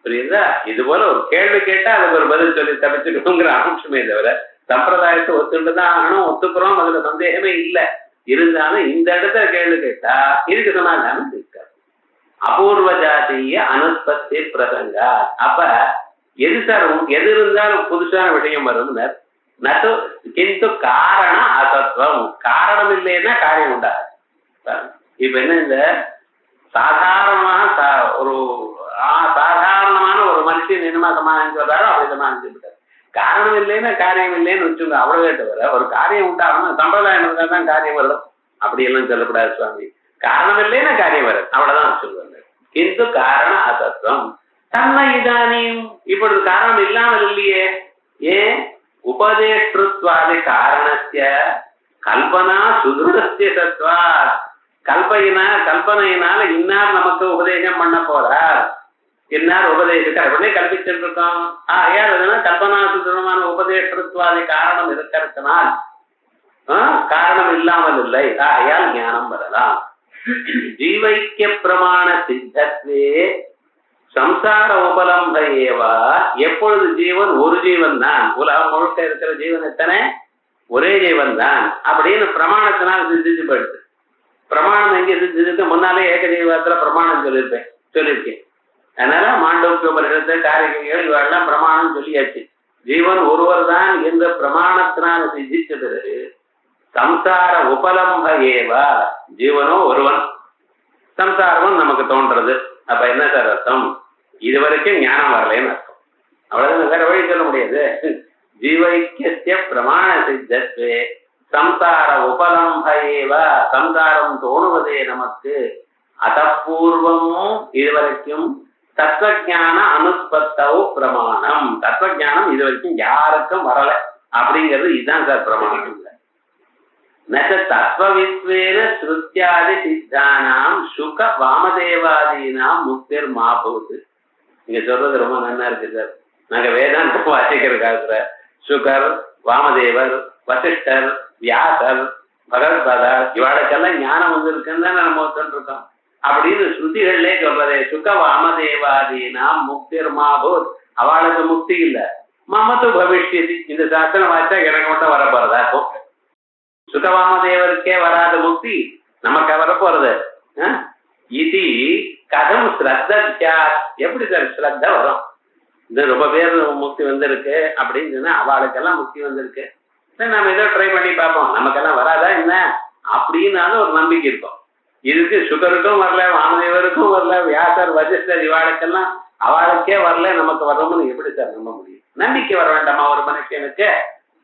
புரியுதா? இது போல ஒரு கேள்வி கேட்டா அதுக்கு ஒரு பதில் சொல்லி தப்பிச்சுக்கணுங்கிற அம்சமே தவிர சம்பிரதாயத்தை ஒத்துட்டுதான் ஆகணும், ஒத்துக்கிறோம், அதுல சந்தேகமே இல்லை. இருந்தாலும் இந்த இடத்துல கேள்வி கேட்டா இதுக்கு சமாதானம் இருக்காது. அபூர்வ ஜாதிய அனுற்பத்தி பிரசங்கா. அப்ப எது சார், எது இருந்தாலும் புதுசான விஷயம் வரும்னர். நது கிந்து காரண அசத்வம். காரணம் இல்லைன்னா காரியம் உண்டாது. இப்ப என்ன, இந்த சாதாரணமா ஒரு சாதாரணமான ஒரு மனுஷன் என்னமா சமாளிச்சு வர்றாரோ அப்படி சமாளிச்சு விட்டாரு. காரணம் இல்லைன்னா காரியம் இல்லைன்னு வச்சுங்க, அவ்வளவே தவிர ஒரு காரியம் உண்டாகணும், சம்பிரதாயம் இருந்தா தான் காரியம் வரும் அப்படி எல்லாம் சொல்லக்கூடாது சுவாமி. காரணம் இல்லைன்னா காரியம் வரும், அவ்வளவுதான் சொல்லுவாங்க. கிந்து காரண அசத்வம் தன்மை இதானியும். இப்பொழுது காரணம் இல்லாமல் இல்லையே. ஏன்? உபதேஷ்டுத்வாதி காரணஸ்ய கல்பனா சுதுரஸ்ய சத்வா. கல்பனையினால இன்னார் நமக்கு உபதேசம் பண்ண போறார், இன்னார் உபதேசிக்கார் அப்படியே கல்பிச்சுட்டு இருக்கோம். அதனால கல்பனா சுதுரமான உபதேஷ்டுத்வாதி காரணம் இருக்கிறதுனால் காரணம் இல்லாமல் இல்லை, ஆகையால் ஞானம் வரலாம். ஜீவைக்கிய பிரமாண சித்தத்வே சம்சார உபலம்ப ஏவா. எப்பொழுது ஜீவன் ஒரு ஜீவன் தான், உலகம் முழுக்க இருக்கிற ஜீவன் எத்தனை? ஒரே ஜீவன் தான் அப்படின்னு பிரமாணத்தினால் சித்திச்சு போயிடுது. பிரமாணம் எங்க சித்திச்சுக்கு? முன்னாலே ஏக ஜீவத்துல பிரமாணம் சொல்லியிருக்கேன். அதனால மாண்டோக்கிய உபனிஷத்து காரிகைகள் இவெல்லாம் பிரமாணம் சொல்லியாச்சு. ஜீவன் ஒருவர் தான் என்ற பிரமாணத்தினால் சித்திச்சது சம்சார உபலம்ப ஏவா. ஜீவனும் ஒருவன், சம்சாரமும் நமக்கு தோன்றது. அப்ப என்ன சார் அர்த்தம்? இது வரைக்கும் ஞானம் வரலன்னு அர்த்தம். அவ்வளவுதான், வேற வழி சொல்ல முடியாது. ஜீவைக்கிய பிரமாண சித்தத்வே சம்சார உபலம்ப ஏவா. சம்சாரம் தோணுவதே நமக்கு. அதப்பூர்வமும் இதுவரைக்கும் தத்துவஞான அனுஸ்பத்தவு பிரமாணம். தத்துவஞானம் இது வரைக்கும் யாருக்கும் வரல அப்படிங்கிறது இதுதான் சார் பிரமாணம். நச்ச தத்துவவித்வேன ஸ்ருத்யாதி சித்தானாம் சுக வாமதேவாதீனாம் முக்திர் மாபூது. நீங்க சொல்றது ரொம்ப நல்லா இருக்கு சார். நாங்க வேதாந்தம் வாசிக்கிறதுக்காக சுகர், வாமதேவர், வசிஷ்டர், வியாசர், பகவத்பாதர் இவாளுக்கெல்லாம் ஞானம் வந்திருக்குன்னு தான் நம்ம சொல்லிருக்கோம். அப்படின்னு ஸ்ருதிகள்லே சொல்றதே சுக வாமதேவாதீனாம் முக்திர் மாபூத். அவளுக்கு முக்தி இல்ல, மமத்து பவிஷ்யதி. இந்த சாஸ்திரம் வாய்ச்சா எனக்கு மட்டும் வர போறதா? சுகவாமதேவருக்கே வராத முக்தி நமக்கு வரப்போறது. இது கதம் ஸ்ரத்தா. எப்படி சார் ஸ்ரத்த வரும்? இந்த ரொம்ப பேர் முக்தி வந்திருக்கு அப்படின்னு சொன்னா அவளுக்கெல்லாம் முக்தி வந்திருக்கு, நம்ம ஏதோ ட்ரை பண்ணி பார்ப்போம், நமக்கெல்லாம் வராதா என்ன அப்படின்னாலும் ஒரு நம்பிக்கை இருக்கும். இதுக்கு சுகருக்கும் வரல, வாமதேவருக்கும் வரல, வியாசர், வசிஷ்டர் இவாளுக்கெல்லாம் அவளுக்கே வரல, நமக்கு வரணும்னு எப்படி சார் நம்ப முடியும்? நம்பிக்கை வர வேண்டாமா ஒரு மனுஷனுக்கு?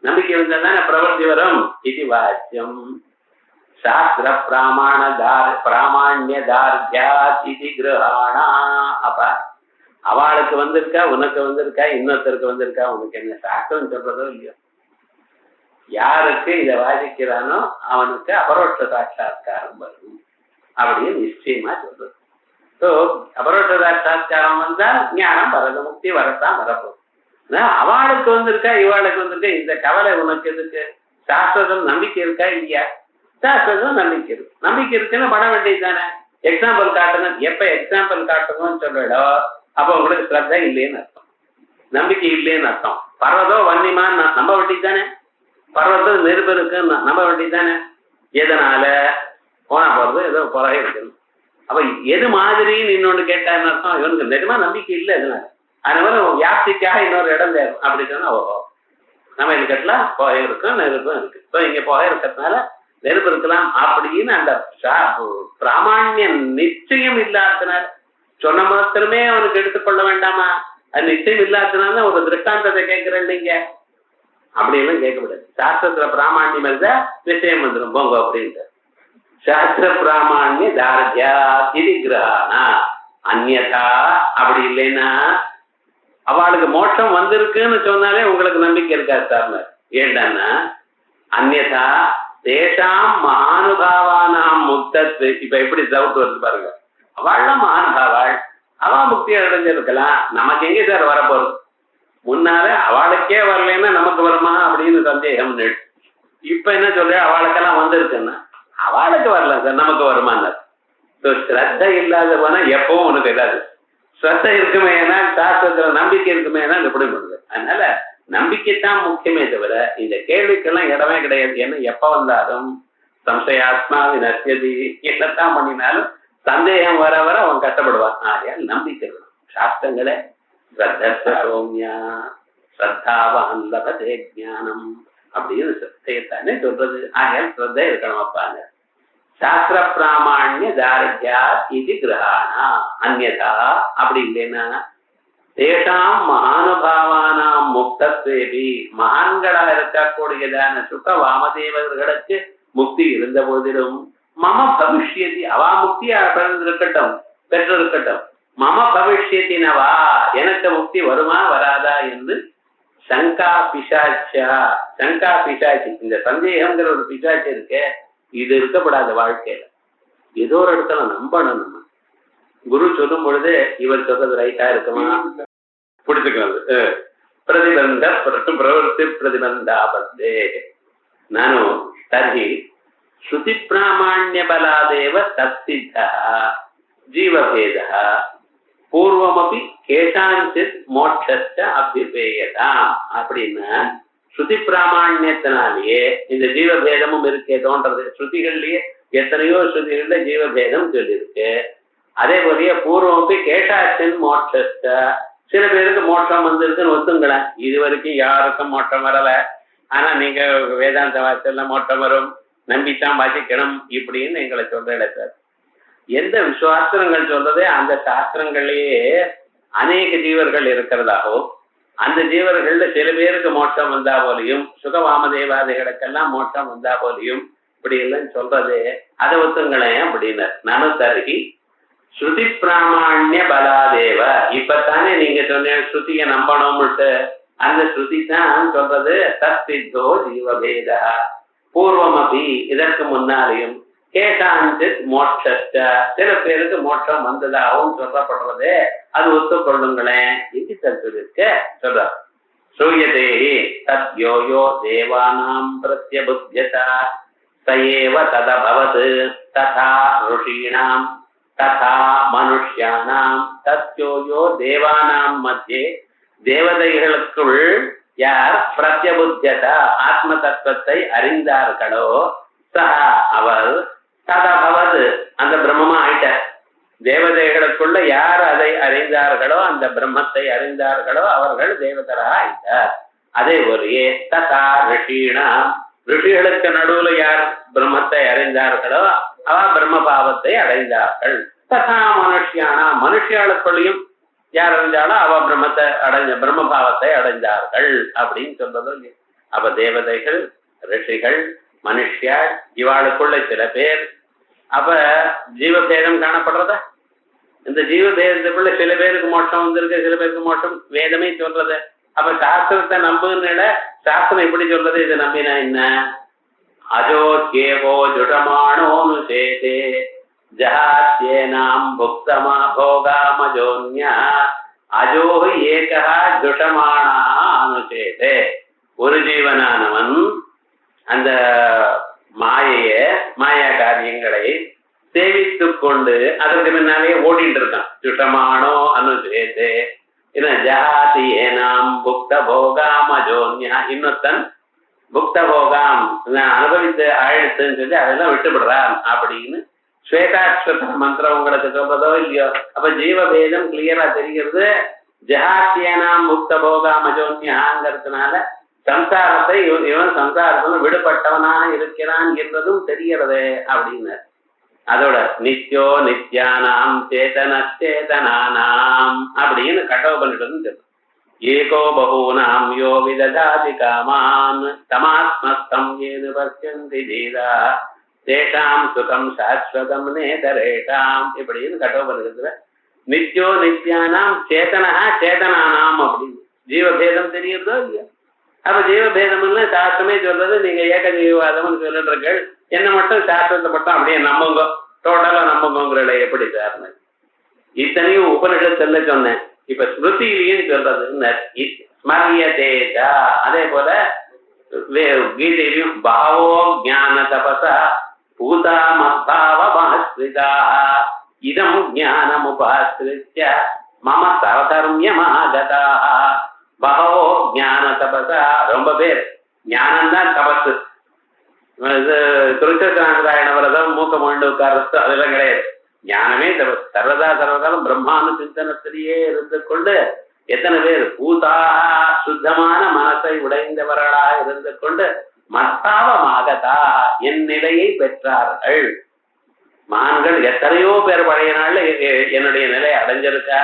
நம்பிக்கை வந்தா தானே பிரவர்த்தி வரும். இது வாச்சியம் சாஸ்திர பிராமாண்ய தார்த்தியாதி கிரஹாணா. அப்ப அவளுக்கு வந்திருக்கா, உனக்கு வந்திருக்கா, இன்னொருத்தருக்கு வந்திருக்கா, உனக்கு என்ன சாஸ்திரம் சொல்றதோ இல்லையோ. யாருக்கு இதை வாசிக்கிறானோ அவனுக்கு அபரோட்ச சாட்சா்காரம் வரும் அப்படின்னு நிச்சயமா சொல்றது. ஸோ அபரோட்ச சாட்சா்காரம் வந்தா ஞானம் வரது, முக்தி வரத்தான் வரப்போம். அவளுக்கு வந்திருக்கா, இவாளுக்கு வந்திருக்கா, இந்த கவலை உனக்கு எதுக்கு? சாஸ்திரம் நம்பிக்கை இருக்கா இல்லையா? சாஸ்திரம் நம்பிக்கை இருக்கு. நம்பிக்கை இருக்குன்னு பண்ண வேண்டியது தானே. எக்ஸாம்பிள் காட்டணும். எப்ப எக்ஸாம்பிள் காட்டணும்னு சொல்றோ அப்ப உங்களுக்கு ஸ்ரத்த இல்லைன்னு அர்த்தம், நம்பிக்கை இல்லைன்னு அர்த்தம். பர்வதோ வன்னிமான்னு நம்ப வேண்டியது தானே, பர்வதம் நெருப்பு இருக்குன்னு நம்ப வேண்டியது தானே. எதனால? போனா போறது ஏதோ குறை இருக்குன்னு. அப்ப எது மாதிரின்னு இன்னொன்னு கேட்டான்னு அர்த்தம், இவனுக்கு நிஜமா நம்பிக்கை இல்லை. எதனால? அதனால வியாப்திக்காக இன்னொரு இடம் தேவை. அப்படி சொன்னா ஓஹோ நம்ம இது கட்டலாம், புகை இருக்கும், நெருப்பும் இருக்கு. இப்போ இங்க புகை இருக்கிறதுனால நெருப்பு இருக்கலாம் அப்படின்னு அந்த பிராமாண்ய நிச்சயம் இல்லாதனால சொன்ன மாத்திரமே அவனுக்கு எடுத்துக்கொள்ள வேண்டாமா? அது நிச்சயம் இல்லாதனால ஒரு திருஷ்டாந்தத்தை கேட்கிறேன் நீங்க அப்படின்லாம் கேட்கக்கூடாது. சாஸ்திரத்துல பிராமாண்யம் இருந்தா நிச்சயம் வந்துடும் போங்க அப்படின்ட்டு. சாஸ்திர பிராமாண்ய தார்த்தியா இது கிரஹாணா. அந்யதா அப்படி இல்லைன்னா அவளுக்கு மோட்சம் வந்திருக்குன்னு சொன்னாலே உங்களுக்கு நம்பிக்கை இருக்காது சார். ஏண்டான்னா அந்யதா தேசாம் மகானுபாவானாம் முக்தத்து. இப்ப எப்படி டவுட் வருது பாருங்க. அவள்லாம் மகானுபாவாள், அவ முக்தி அடைஞ்சிருக்கலாம், நமக்கு எங்கே சார் வரப்போறது? முன்னால அவளுக்கே வரலன்னா நமக்கு வருமா அப்படின்னு சந்தேகம். இப்ப என்ன சொல்ற? அவளுக்கெல்லாம் வந்திருக்குன்னா அவளுக்கு வரல சார், நமக்கு வருமானார். ஸ்ரத்த இல்லாத போனா எப்பவும் உனக்கு இல்லாது. ஸ்ரத்த இருக்குமே ஏன்னா சாஸ்திரத்துல நம்பிக்கை இருக்குமே ஏன்னா எப்படி பண்ணுது? அதனால நம்பிக்கைத்தான் முக்கியமே தவிர இந்த கேள்விக்கெல்லாம் இடமே கிடையாது. ஏன்னா எப்ப வந்தாலும் சம்சயாத்மா வினஷ்யதி என்னத்தான் பண்ணினாலும் சந்தேகம் வர வர அவன் கஷ்டப்படுவான். ஆகையால் நம்பிக்கை வேணும். சாஸ்திரங்களே ஸ்ரத்த சௌமியா ஸ்ரத்தாவான் லபதே ஞானம் அப்படின்னு சத்தையத்தானே சொல்றது. ஆகையால் ஸ்ரத்தை இருக்கணும் அப்பாங்க. சாஸ்திர பிராமணிய தாரித்யா இது கிரகானா அந்யதா அப்படி இல்லைன்னா தேசாம் மகானுபாவானாம் முக்தத்வேபி மகான்களா இருக்கக்கூடியதான சுக வாமதேவர்களுக்கு முக்தி இருந்த போதிலும் மம பவிஷ்யதி அவா முக்தியா பிறந்திருக்கட்டும் பெற்றிருக்கட்டும் மம பவிஷ்யத்தினவா எனக்கு முக்தி வருமா வராதா என்று சங்கா பிசாச்சா சங்கா பிசாச்சி இந்த சந்தேகம்ங்கிற ஒரு பிசாச்சி இருக்கு. இது இருக்கப்படாத வாழ்க்கையில ஏதோ ஒரு இடத்துல நம்பணும். நம்ம குரு சொல்லும் பொழுது இவர் சொல்றது ரைட்டா இருக்குமா பிடிச்சுக்கிறது. பிரதிபந்த பிரவருத்தி பிரதிபந்தாபத்தே நானு தர்ஹி ஸ்ருதி பிராமணிய பலாதேவ தத்சித்தா ஜீவபேதः பூர்வமபி கேசாஞ்சித் மோட்சஸ்ச அபிபேயதாம் அப்படின்னா ஸ்ருதி பிராமணியத்தினாலேயே இந்த ஜீவபேதமும் இருக்கே தோன்றது. ஸ்ருதிகள்லயே எத்தனையோ ஸ்ருதிகள்ல ஜீவபேதம் சொல்லியிருக்கு. அதே போலயே பூர்வமபி கேசாச்சின் மோட்சஸ்ச சில பேருக்கு மோட்சம் வந்திருக்குன்னு ஒத்துங்களேன். இது வரைக்கும் யாருக்கும் மோட்சம் வரல, ஆனா நீங்க வேதாந்த வாசல்ல மோட்சம் வரும் நம்பித்தான் வாசிக்கணும் இப்படின்னு எங்களை சொல்ற சார். எந்த சாஸ்திரங்கள் சொல்றதே அந்த சாஸ்திரங்கள்லயே அநேக ஜீவர்கள் இருக்கிறதாகவும் அந்த ஜீவர்கள்ல சில பேருக்கு மோட்சம் வந்தா போலையும் சுகவாமதேவாதிகளுக்கெல்லாம் மோட்சம் வந்தா போலையும் இப்படி எல்லாம் சொல்றது அதை ஒத்துங்களேன் அப்படின்னு நனு தருகி ஸ்ருதி பிராமணிய பலாதேவ இப்பத்தானே நீங்க சொன்ன ஸ்ருதியை நம்பணும்ட்டு அந்த ஸ்ருதி தான் சொல்றது தத்சித்தோ ஜீவபேத பூர்வமபி இதற்கு முன்னாலேயும் கேசாஞ்சித் மோட்சஸ்ச சில பேருக்கு மோட்சம் வந்ததாகவும் சொல்லப்படுறது அது ஒத்துக்கொள்ளுங்களேன் இது சொல்லிருக்க சொல்ற சூயதேஹி தத் யோயோ தேவானாம் பிரத்யபுத்யதா சயேவ ததபவது ததா ருஷீணாம் ததா மனுஷ்யானாம் தத்யோயோ தேவானாம் மத்தியே தேவதைகளுக்குள் யார் பிரத்யபுத்யதா ஆத்ம தத்துவத்தை அறிந்தார்களோ சஹா அவர் ததபவது அந்த பிரம்மமா ஆயிட்டார். தேவதைகளுக்குள்ள யார் அதை அறிந்தார்களோ அந்த பிரம்மத்தை அறிந்தார்களோ அவர்கள் தேவதரா ஆயிட்டார். அதே போலயே ததா ரிஷீணா ரிஷிகளுக்கு நடுவுல யார் பிரம்மத்தை அறிந்தார்களோ அவ பிரம்ம பாவத்தை அடைந்தார்கள். ததா மனுஷியானா மனுஷியாளுக்குள்ளையும் யார் அறிஞ்சாலும் அவ பிரம்மத்தை அடைஞ்ச பிரம்ம பாவத்தை அடைந்தார்கள் அப்படின்னு சொல்றது. அப்ப தேவதைகள் ரிஷிகள் மனுஷியார் இவாளுக்குள்ள சில பேர் அப்ப ஜீவபேதம் காணப்படுறதா? இந்த ஜீவபேதத்துக்குள்ள சில பேருக்கு மோட்சம் வந்திருக்கு சில பேருக்கு மோட்சம் வேதமே சொல்றது. அப்ப சாஸ்திரத்தை நம்புன்னு சாஸ்திரம் எப்படி சொல்றது? இதை நம்பினா என்ன? அஜோ கேவோ ஜுடமானோனு சேதே ஜஹாத்யேனாம் புக்தமா போகாமஜோன்யா அஜோ ஏகா ஜுடமானா அனுசேதே. ஒரு ஜீவனானவன் அந்த மாயா காரியங்களை சேவித்து கொண்டு அதற்கு பின்னாலே ஓடிட்டு இருக்கான். ஜுஷமானோ அனுசேதே ஜஹாதி ஏனாம் புக்த போகாம் அஜோன்யா இன்னொத்தன் புக்த போகாம் அனுபவித்து ஆயிடுத்துன்னு சொல்லி அதெல்லாம் விட்டுவிடுறான் அப்படின்னு ஸ்வேதாஸ்வத மந்திரம் உங்களுக்கு சொல்றதோ இல்லையோ. அப்ப ஜீவபேதம் கிளியரா தெரிகிறது. ஜஹாத்தியனாம் புக்த போகாம் அஜோன்யாங்கிறதுனால சம்சாரத்தை இவன் சம்சாரத்துல விடுபட்டவனாக இருக்கிறான் என்பதும் தெரிகிறது அப்படின்னு. அதோட நித்யோ நித்யானாம் சேதனச்சேதனானாம் அப்படின்னு கட்டோபனிஷம் சொல்லும். ஏகோ பகூனாம் யோ விததாதி காமான் தமாத்மஸ்தம் ஏது பஸ்யந்தி தீரா தேஷாம் சுகம் சாஸ்வதம் நேதரேஷாம் இப்படின்னு கட்டோபனிஷத்துல நித்யோ நித்யானாம் சேதனா சேதனானாம் அப்படின்னு ஜீவபேதம் தெரியுறதோ இல்லையா? அப்ப ஜீவபேதம் சாஸ்திரமே சொல்றது. நீங்க ஏக ஜீவவாதம்னு சொல்லிட்டு என்ன மட்டும் சாஸ்திரத்தை மட்டும் அப்படியே நம்புங்க, டோட்டலா நம்புங்கிற எப்படி சார்னு இத்தனையும் உபனிஷத்துல சொன்னேன். இப்ப ஸ்மிருதியிலையும் சொல்றது ஸ்மரியதேஜா. அதே போல கீதையிலையும் பாவோ ஞான தபசா பூதா மத்பாவ மஹஸ்ரிதா இதம் ஞானம் உபாஸ்ரித்ய மம சரதர்மியமாகதா. பகவோ ஞான தபசா ரொம்ப பேர் ஞானம்தான் தபசு. இது திருச்சராயண விரதம் மூக்க மொண்டு உட்கார்றது அதெல்லாம் கிடையாது. ஞானமே தபசு. சர்வதா சர்வகாலம் பிரம்மானு சிந்தனத்திலேயே இருந்து கொண்டு எத்தனை பேர் பூதாக சுத்தமான மனசை உடைந்தவர்களாக இருந்து கொண்டு மத்தாவமாகதா என் நிலையை பெற்றார்கள். மகான்கள் எத்தனையோ பேர் பழைய நாள்ல என்னுடைய நிலை அடைஞ்சிருக்கா.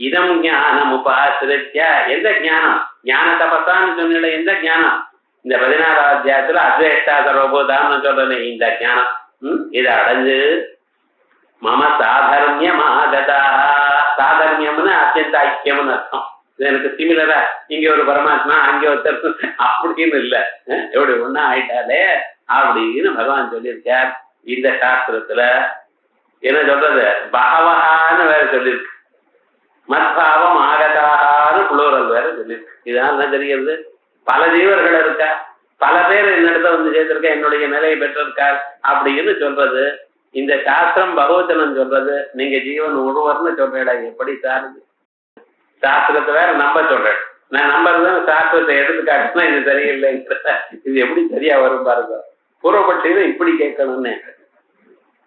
இதம் ஞானம் உபாசிரித்யா, எந்த ஞானம்? ஞான தபசான்னு சொன்ன எந்த ஞானம்? இந்த 16வது அத்தியாயத்துல அத்வேஷ்டா சர்வபூதான்னு சொல்றேன், இந்த ஞானம் இதை அடைஞ்சு மம சாதர்மியமாகதா. சாதர்மியம்னு அத்தியந்த ஐக்கியம்னு அர்த்தம். இது எனக்கு சிமிலரா இங்க ஒரு பரமாத்மா அங்கே ஒருத்தர் அப்படின்னு இல்லை, எப்படி ஒன்னா ஆயிட்டாலே அப்படின்னு பகவான் சொல்லியிருக்கார். இந்த சாஸ்திரத்துல என்ன சொல்றது, பகவஹான்னு வேற சொல்லியிருக்கு, மத்பாவம் ஆகதான்னு புளூரல் வேற சொல்லியிருக்கு. இதுதான் என்ன தெரிகிறது, பல ஜீவர்கள் இருக்கா, பல பேர் என்னிடத்த வந்து சேர்த்திருக்கா, என்னுடைய நிலையை பெற்றிருக்கார் அப்படின்னு சொல்றது. இந்த சாஸ்திரம் பகவச்சனம் சொல்றது, நீங்க ஜீவன் ஒருவர்னு சொல்றேடா, எப்படி சார் சாஸ்திரத்தை வேற நம்ப சொல்றேன். நான் நம்புறது சாஸ்திரத்தை எடுத்துக்காட்டுனா இது சரியில்லைங்கிற, இது எப்படி சரியா வரும் பாருங்க. பூர்வபட்சியில இப்படி கேட்கணும்னு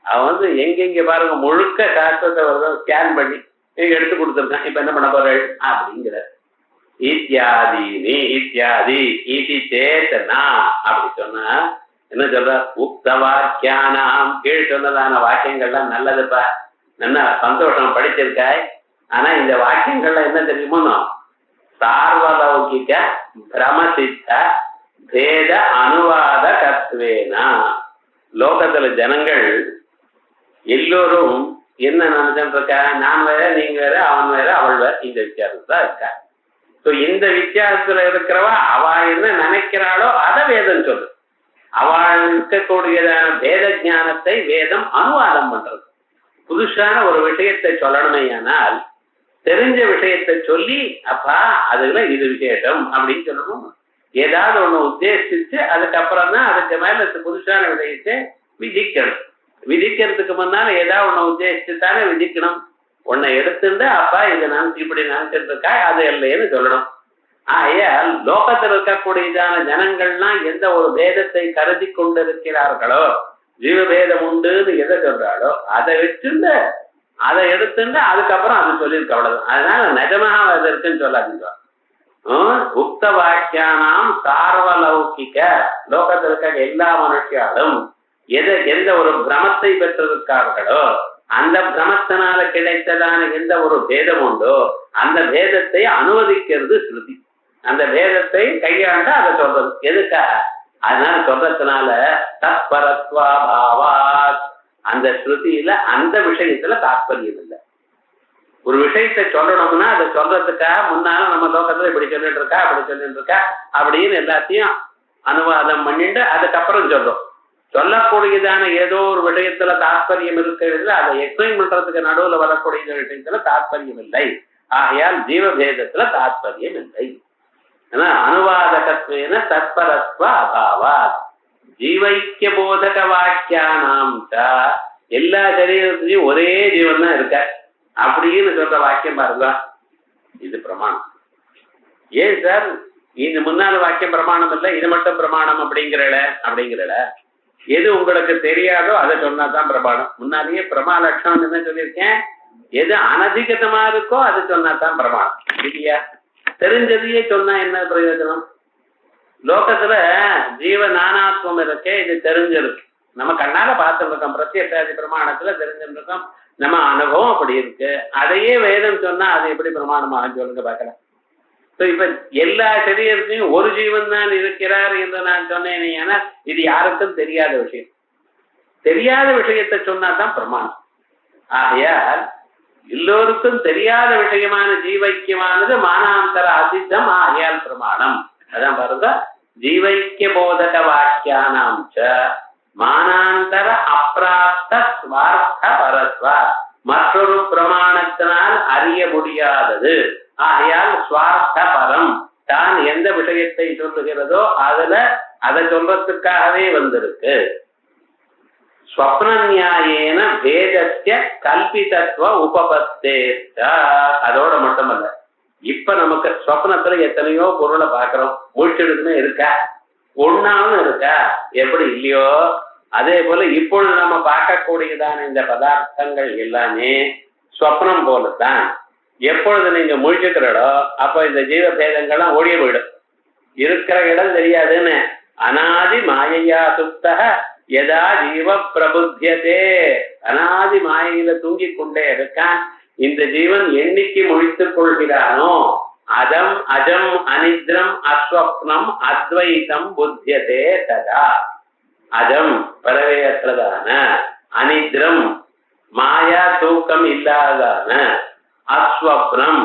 அவன் வந்து எங்கெங்க பாருங்க முழுக்க சாஸ்திரத்தை வருது ஸ்கேன் பண்ணி எடுத்து கொடுத்துருக்கான். இப்ப என்ன பண்ண போறாள் அப்படிங்கிற இத்தியாதீனி இத்தியாதி இதி சேத்தனா அப்படி சொன்னா என்ன சொல்ற, உக்த வாக்கியானாம் கீழ் சொன்னதான வாக்கியங்கள்லாம் நல்லதுப்பா, நல்லா சந்தோஷம் படிச்சிருக்காய். ஆனா இந்த வாக்கியங்கள்ல என்ன தெரியுமோ, சார்வலௌகிக பிரமசித்த பேத அனுவாத கத்வேனா. லோகத்துல ஜனங்கள் எல்லோரும் என்ன நினைச்சுட்டு இருக்கா, நான் வேற நீங்க வேற அவன் வேற அவள் வேற, இந்த வித்தியாசம் தான் இருக்கா. இந்த வித்தியாசத்துல இருக்கிறவா அவ என்ன நினைக்கிறாளோ அதை வேதம் சொல்லு. அவள் இருக்கக்கூடியதான வேத ஞானத்தை வேதம் அனுவாதம் பண்றது. புதுசான ஒரு விஷயத்தை சொல்லணுமே ஆனால் தெரிஞ்ச விஷயத்தை சொல்லி அப்பா அதுல இது விசேஷம் அப்படின்னு சொல்லணும். ஏதாவது ஒண்ணு உத்தேசிச்சு அதுக்கப்புறம் தான் அதுக்கு மேல புதுசான விஷயத்தை விதிக்கணும். விதிக்கிறதுக்கு முன்னால ஏதாவது ஒண்ணு உத்தேசிச்சு தானே விதிக்கணும். உன்னை எடுத்துட்டு அப்பா இதை நினைச்சு இப்படி நினைச்சிட்டு இருக்கா அது இல்லைன்னு சொல்லணும். ஆகையால் லோகத்தில் இருக்கக்கூடியதான ஜனங்கள்லாம் எந்த ஒரு வேதத்தை கருதி கொண்டிருக்கிறார்களோ, ஜீவபேதம் உண்டுன்னு எதை சொல்றாளோ அதை வச்சுட்டு அதை எடுத்துட்டு அதுக்கப்புறம் அது சொல்லியிருக்கு, அவ்வளவுதான். அதனால நிஜமாக அது இருக்குன்னு சொல்லாதீங்க. உக்த வாக்கியானாம் சார்வலௌகிக, லோகத்தில் இருக்க எல்லா மனுஷியாலும் எந்த ஒரு பிரமத்தை பெற்றிருக்கார்களோ அந்த பிரமத்தினால கிடைத்ததான எந்த ஒரு பேதம் உண்டோ அந்த பேதத்தை அனுமதிக்கிறது ஸ்ருதி. அந்த பேதத்தை கையாண்டு அதை சொல்றது எதுக்காக? அதனால சொல்றதுனால தத்பரத்வா பாவாத், அந்த ஸ்ருதியில அந்த விஷயத்துல தாற்பயம் இல்லை. ஒரு விஷயத்தை சொல்லணும்னா அதை சொல்றதுக்காக முன்னால நம்ம லோகத்துல இப்படி சொல்லிட்டு இருக்கா அப்படி சொல்லிட்டு இருக்கா அப்படின்னு எல்லாத்தையும் அனுவாதம் பண்ணிட்டு அதுக்கப்புறம் சொல்றோம். சொல்லக்கூடியதான ஏதோ ஒரு விஷயத்துல தாற்பயம் இருக்கிறது, அதை எக்ஸ்பிளைன் பண்றதுக்கு நடுவுல வரக்கூடிய விஷயத்துல தாற்பயம் இல்லை. ஆகையால் ஜீவபேதத்துல தாற்பயம் இல்லை. அனுவாதகத்வேன தத்பரத்வ அபாவா. ஜீவைக்கிய போதக வாக்கியானாம் எல்லா சரீரத்திலையும் ஒரே ஜீவன் தான் இருக்க அப்படின்னு சொல்ற வாக்கியம் பாருங்க, இது பிரமாணம். ஏன் சார் இது முன்னாள் வாக்கியம் பிரமாணம் இல்லை, இது மட்டும் பிரமாணம் அப்படிங்கிறல எது உங்களுக்கு தெரியாதோ அதை சொன்னாதான் பிரமாணம். முன்னாலேயே பிரமா லட்சணம் என்ன சொல்லியிருக்கேன், எது அனதிகதமா இருக்கோ அது சொன்னாதான் பிரமாணம் இல்லையா? தெரிஞ்சதையே சொன்னா என்ன பிரயோஜனம்? லோகத்துல ஜீவ நானாத்வம் இருக்கே, இது தெரிஞ்சிருக்கு, நம்ம கண்ணால பார்த்துட்டு இருக்கோம், பிரத்யட்சாதி பிரமாணத்துல தெரிஞ்சிருக்கோம், நம்ம அனுபவம் அப்படி இருக்கு. அதையே வேதம் சொன்னா அது எப்படி பிரமாணமாக சொல்லுங்க பார்க்கலாம். இப்ப எல்லா சரீரத்தையும் ஒரு ஜீவன் தான் இருக்கிறார் என்று நான் சொன்னேன். ஏன்னா இது யாருக்கும் தெரியாத விஷயம், தெரியாத விஷயத்தை சொன்னாதான் பிரமாணம். ஆகையால் எல்லோருக்கும் தெரியாத விஷயமான ஜீவைக்கியமானது மானாந்தர அசித்தம், ஆகையால் பிரமாணம். அதான் பாருங்க, ஜீவைக்கிய போதக வாக்கியானாம் மானாந்தர அப்பிராப்த ஸ்வார்த்த பரஸ்வா, மற்றொரு பிரமாணத்தினால் அறிய முடியாதது. ஆகையால் ஸ்வார்த்த பரம், தான் எந்த விஷயத்தை சொல்லுகிறதோ அதை சொல்றதுக்காகவே வந்திருக்கு. ஸ்வப்ன நியாயேன வேதஸ்ய கல்பிதத்துவ உபபத்தே. அதோட மட்டுமல்ல, இப்ப நமக்கு ஸ்வப்னத்துல எத்தனையோ பொருளை பார்க்கிறோம், முழிச்செடுக்குன்னு இருக்கா, ஒன்னாலும் இருக்கா, எப்படி இல்லையோ அதே போல இப்பொழுது நம்ம பார்க்கக்கூடியதான இந்த பதார்த்தங்கள் எல்லாமே ஸ்வப்னம் போலத்தான். எப்பொழுது நீங்க முழிச்சுக்கிறோ அப்ப இந்த ஜீவ பேதங்கள்லாம் ஓடிய போயிடும். இருக்கிற இடம் தெரியாதுன்னு. அனாதி மாயையா சுப்தக எதா ஜீவ பிரபுத்தியதே. அனாதி மாயையில தூங்கிக் கொண்டே இருக்கான். இந்த ஜீவன் என்னைக்கு முழித்துக் கொள்கிறானோ அதம் அஜம் அனித்ரம் அஸ்வப்னம் அத்வைதம் புத்தியதே ததா. அஜம் பரவையற்றதான, அனித்ரம் மாயா தூக்கம் இல்லாதான, அஸ்வப்னம்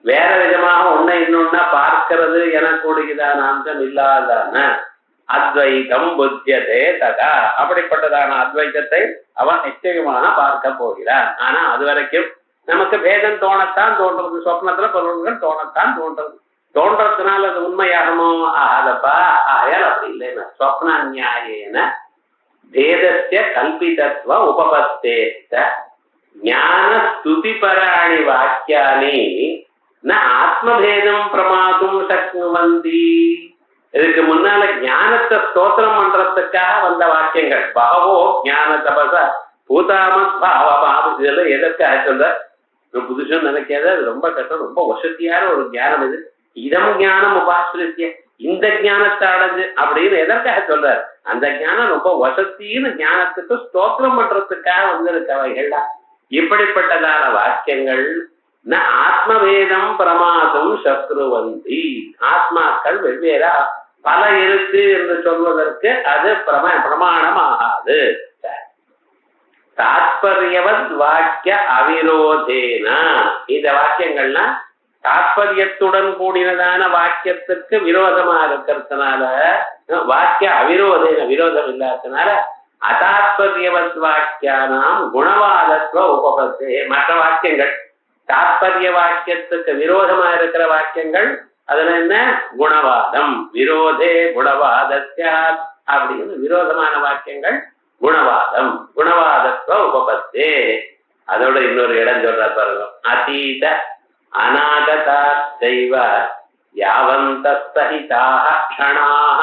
வேற விதமாக ஒன்ன இன்னொன்னா பார்க்கிறது எனக்கூடியதான அம்சம் இல்லாதான, அத்வைதம் புத்தியதே ததா. அப்படிப்பட்டதான அத்வைதத்தை அவன் நிச்சயமாக பார்க்க போகிறான். ஆனா அது வரைக்கும் நமக்கு பேதம் தோணத்தான் தோன்றது. சொப்னத்துல பொருள்கள் தோணத்தான் தோன்றது. தோன்றதுனால அது உண்மையாகமோ ஆகாதப்பா. ஆயால் அப்படி இல்லைன்னா சொப்ன நியாயேன பேதஸ்ய கல்பிதத்வ உபபத்தேத்த ஞான ஸ்துதிபராணி வாக்கியானி ந ஆத்மபேதம் பிரமாதும் சக்னுவந்தி. இதுக்கு முன்னால ஞானத்தை ஸ்தோத்திரம் பண்றதுக்காக வந்த வாக்கியங்கள். பகவோ ஞான தபச பூதாமத் பாவபாது. இதெல்லாம் எதற்காக சொல்ற? புதுசுன்னு நினைக்காத, அது ரொம்ப கஷ்டம், ரொம்ப வசதியான ஒரு ஞானம் இது. இதம் ஞானம் உபாசிரிய, இந்த ஞானத்தை அடைஞ்சு அப்படின்னு எதற்காக சொல்றாரு? அந்த ஞானம் ரொம்ப வசதின்னு ஞானத்துக்கு ஸ்தோத்திரம் பண்றதுக்காக வந்திருக்கவைகள்லாம். இப்படிப்பட்டதான வாக்கியங்கள் ந ஆத்மவேதம் பிரமாதம் சத்ருவந்தி. ஆத்மாக்கள் வெவ்வேறா பல இருக்கு என்று சொல்வதற்கு அது பிரமாணம் ஆகாது. தாத்பரியவத் வாக்கிய அவிரோதேன. இந்த வாக்கியங்கள்னா தாத்பரியத்துடன் கூடினதான வாக்கியத்துக்கு விரோதமா இருக்கிறதுனால, வாக்கிய அவிரோதேன விரோதம் இல்லாததுனால அதாத்பரியவத் வாக்கியானாம் குணவாதத்துவ உபபத்தே. மற்ற வாக்கியங்கள் தாத்பரிய வாக்கியத்துக்கு விரோதமா இருக்கிற வாக்கியங்கள் அதுல என்ன? குணவாதம். விரோதே குணவாதஸ்ய அப்படின்னு விரோதமான வாக்கியங்கள் குணவாதம். குணவாதத்துவ உபபத்தே. அதோட இன்னொரு இடம் சொல்ற பாருங்க. அதீத அநாகதாச்சைவ யாவந்தஸ்தஹிதாக க்ஷணாஹ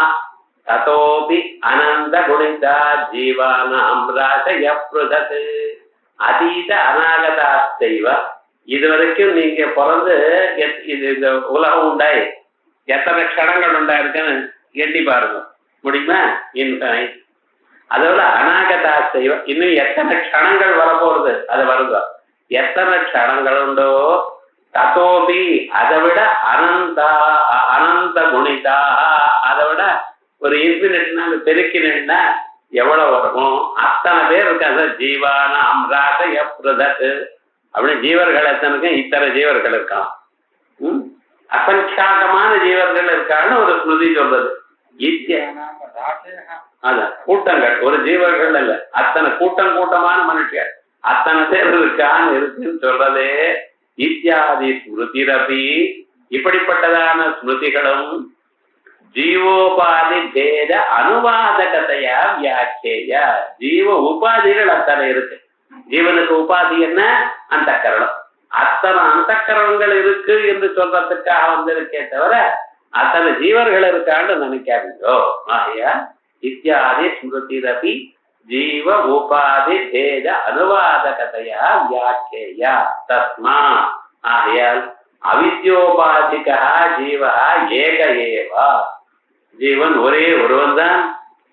ததோபி அனந்த குணிதா ஜீவானாம் ராசய ப்ருதத். அதீத அநாகதாச்சைவ. இது வரைக்கும் நீங்க பிறந்து இந்த உலகம் உண்டாய் எத்தனை க்ஷணங்கள் உண்டாயிருக்குன்னு எண்ணி பாருங்க. முடியுமா? இன்ஃபைனைட். அதோட அநாகதா செய்வ, இன்னும் எத்தனை க்ஷணங்கள் வரப்போறது அது வருங்க. எத்தனை க்ஷணங்கள் உண்டோ ததோபி அதை விட அனந்த குணிதா, அதை விட ஒரு இன்ஃபினிட்னா பெருக்கினா எவ்வளவு வருமோ அத்தனை பேர் இருக்காங்க. ஜீவான அம்ராசய ப்ருதத் அப்படின்னு ஜீவர்கள் எத்தனைக்கு இத்தனை ஜீவர்கள் இருக்கான். அசங்கியாகமான ஜீவர்கள் இருக்கான்னு ஒரு ஸ்மிருதி சொல்றது. அதான் கூட்டங்கள், ஒரு ஜீவர்கள் இல்ல, அத்தனை கூட்டமான மனுஷர் அத்தனை பேர் இருக்கான்னு இருக்குன்னு சொல்றதே. இத்தியாதி ஸ்மிருதிரபி. இப்படிப்பட்டதான ஸ்மிருதிகளும் ஜீவோபாதி பேத அனுவாதகத்தையா வியாக்கிய. ஜீவ உபாதிகள் அத்தனை இருக்கு. ஜீவனுக்கு உபாதி என்ன? அந்தக்கரணம். அத்தனை அந்தக்கரணங்கள் இருக்கு என்று சொல்றதுக்காக வந்திருக்கே தவிர அத்தனை ஜீவர்கள் இருக்கான்னு நினைக்காதீங்கோ. ஆகையா இத்தியாதி ஸ்மிருதிரபி ஜீவ உபாதி பேத அனுவாதகதையா வியாக்கியா. தஸ்மா ஆகையால் அவித்யோபாதிகா ஜீவா ஏக ஏவா. ஜீவன் ஒரே ஒருவன் தான்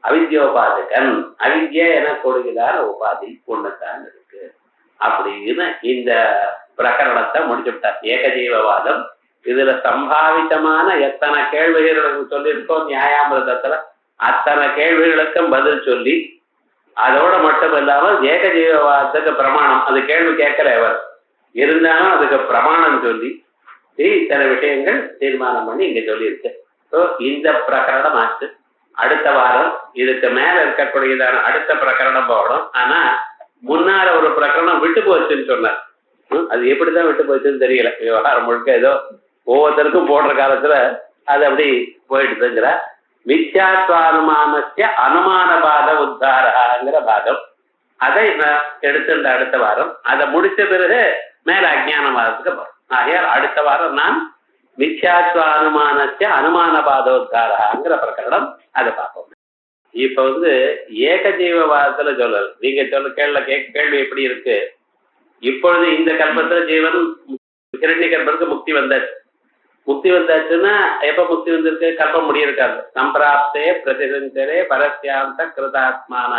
அவித்யோபாதிகன். அவித்யா என கொடுக்கிறார் உபாதி ஒண்ணுதான் இருக்கு அப்படின்னு இந்த பிரகரணத்தை முடிச்சுட்டார். ஏகஜீவவாதம். இதுல சம்பாவிதமான எத்தனை கேள்விகளுக்கு சொல்லியிருக்கோம் நியாயாமிரதத்துல, அத்தனை கேள்விகளுக்கும் பதில் சொல்லி அதோட மட்டும் இல்லாமல் ஏகஜீவவாதத்துக்கு பிரமாணம், அது கேள்வி கேட்கல அவர் இருந்தாலும் அதுக்கு பிரமாணம் சொல்லி இத்தனை விஷயங்கள் தீர்மானம் பண்ணி இங்க சொல்லியிருக்கு. ஸோ இந்த பிரகரணம் ஆச்சு. அடுத்த வாரம் இதுக்கு மேல இருக்கக்கூடியதான அடுத்த பிரகரணம் போகணும். ஆனா முன்னால ஒரு பிரகரணம் விட்டு போச்சுன்னு சொன்னார். அது எப்படிதான் விட்டு போச்சுன்னு தெரியல. விவகாரம் முழுக்க ஏதோ ஒவ்வொருத்தருக்கும் போடுற காலத்துல அது அப்படி போயிடுதுங்கிற மித்யாத்வானுமானஸ்ய அனுமான பாத உத்தாரங்கிற பாகம். அதை நான் எடுத்துட்ட அடுத்த வாரம். அதை முடிச்ச பிறகு மேல அஜ்ஞானவாதத்துக்கு போறோம். ஆகையால் அடுத்த வாரம் நான் மித்யாத்வானுமானஸ்ய அனுமான பாதோத்தாரங்கிற பிரகரணம் அதை பார்ப்போம். இப்ப ஏகஜீவவாதத்துல சொல்லல. நீங்க சொல்ல கேள்வி எப்படி இருக்கு? இப்பொழுது இந்த கல்பத்துல ஜீவன் ஹிரண்யகர்ப்பருக்கு முக்தி வந்தாச்சு. முக்தி வந்தாச்சுன்னா எப்ப முக்தி வந்திருக்கு? கல்பம் முடியிருக்காது. சம்பிராப்தே பிரதிசஞ்சரே பரஸ்யாந்த கிருதாத்மான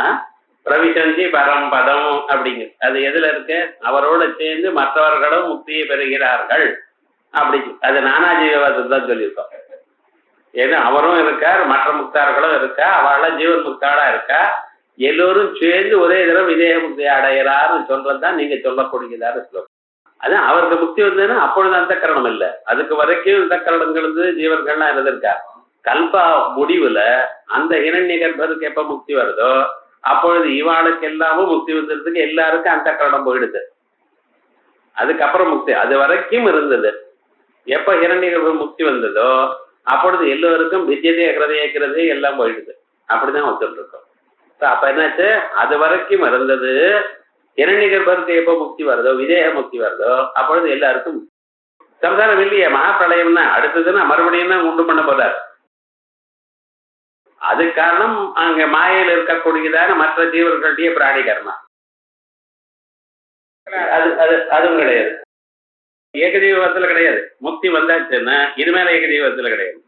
பிரவிசந்தி பரம்பதம் அப்படிங்கு. அது எதுல இருக்கு? அவரோட சேர்ந்து மற்றவர்களும் முக்தியை பெறுகிறார்கள் அப்படிங்கு. அது நானாஜீவவாதம் தான் சொல்லியிருக்கோம். ஏன்னா அவரும் இருக்கார், மற்ற முக்தார்களும் இருக்கா, அவளாம் ஜீவன் முக்தாளா இருக்கா, எல்லோரும் சேர்ந்து ஒரே தரம் விதேக முக்தி அடைகிறார்னு சொல்றதுதான் நீங்க சொல்லக்கூடியதாரு ஸ்லோகம். அதான் அவருக்கு முக்தி வந்ததுன்னா அப்பொழுது அந்த கரணம் இல்லை. அதுக்கு வரைக்கும் இந்த கரணங்கள் ஜீவர்கள்லாம் இருந்திருக்கா. கல்பா முடிவுல அந்த ஹிரண்யகர்ப்பருக்கு எப்ப முக்தி வருதோ அப்பொழுது இவாளுக்கு எல்லாமும் முக்தி வந்ததுக்கு எல்லாருக்கும் அந்த கரணம் போயிடுது. அதுக்கப்புறம் முக்தி அது வரைக்கும் இருந்தது. எப்ப ஹிரண்யகர்ப்பர் முக்தி வந்ததோ அப்பொழுது எல்லோருக்கும் வித்யதே ஹிருதயக்கிறது எல்லாம் போயிடுது. அப்படிதான் வச்சுட்டு இருக்கோம். அப்ப என்னாச்சு? அது வரைக்கும் இருந்தது. ஹிரண்யகர்ப்பருக்கு எப்ப முக்தி வருதோ, விதேக முக்தி வருதோ அப்பொழுது எல்லாருக்கும் சம்சாரம் இல்லையே. மகாபிரளயம்னா அடுத்ததுன்னா மறுபடியும் தான் உண்டு பண்ண போறார். அது காரணம் அங்க மாயையில் இருக்கக்கூடியதான மற்ற ஜீவர்களுடைய பிராணி கர்மா. அதுவும் கிடையாது. ஏகதீபத்துல கிடையாது. முக்தி வந்தாச்சுன்னா இனிமேல ஏகதீபத்துல கிடையாது.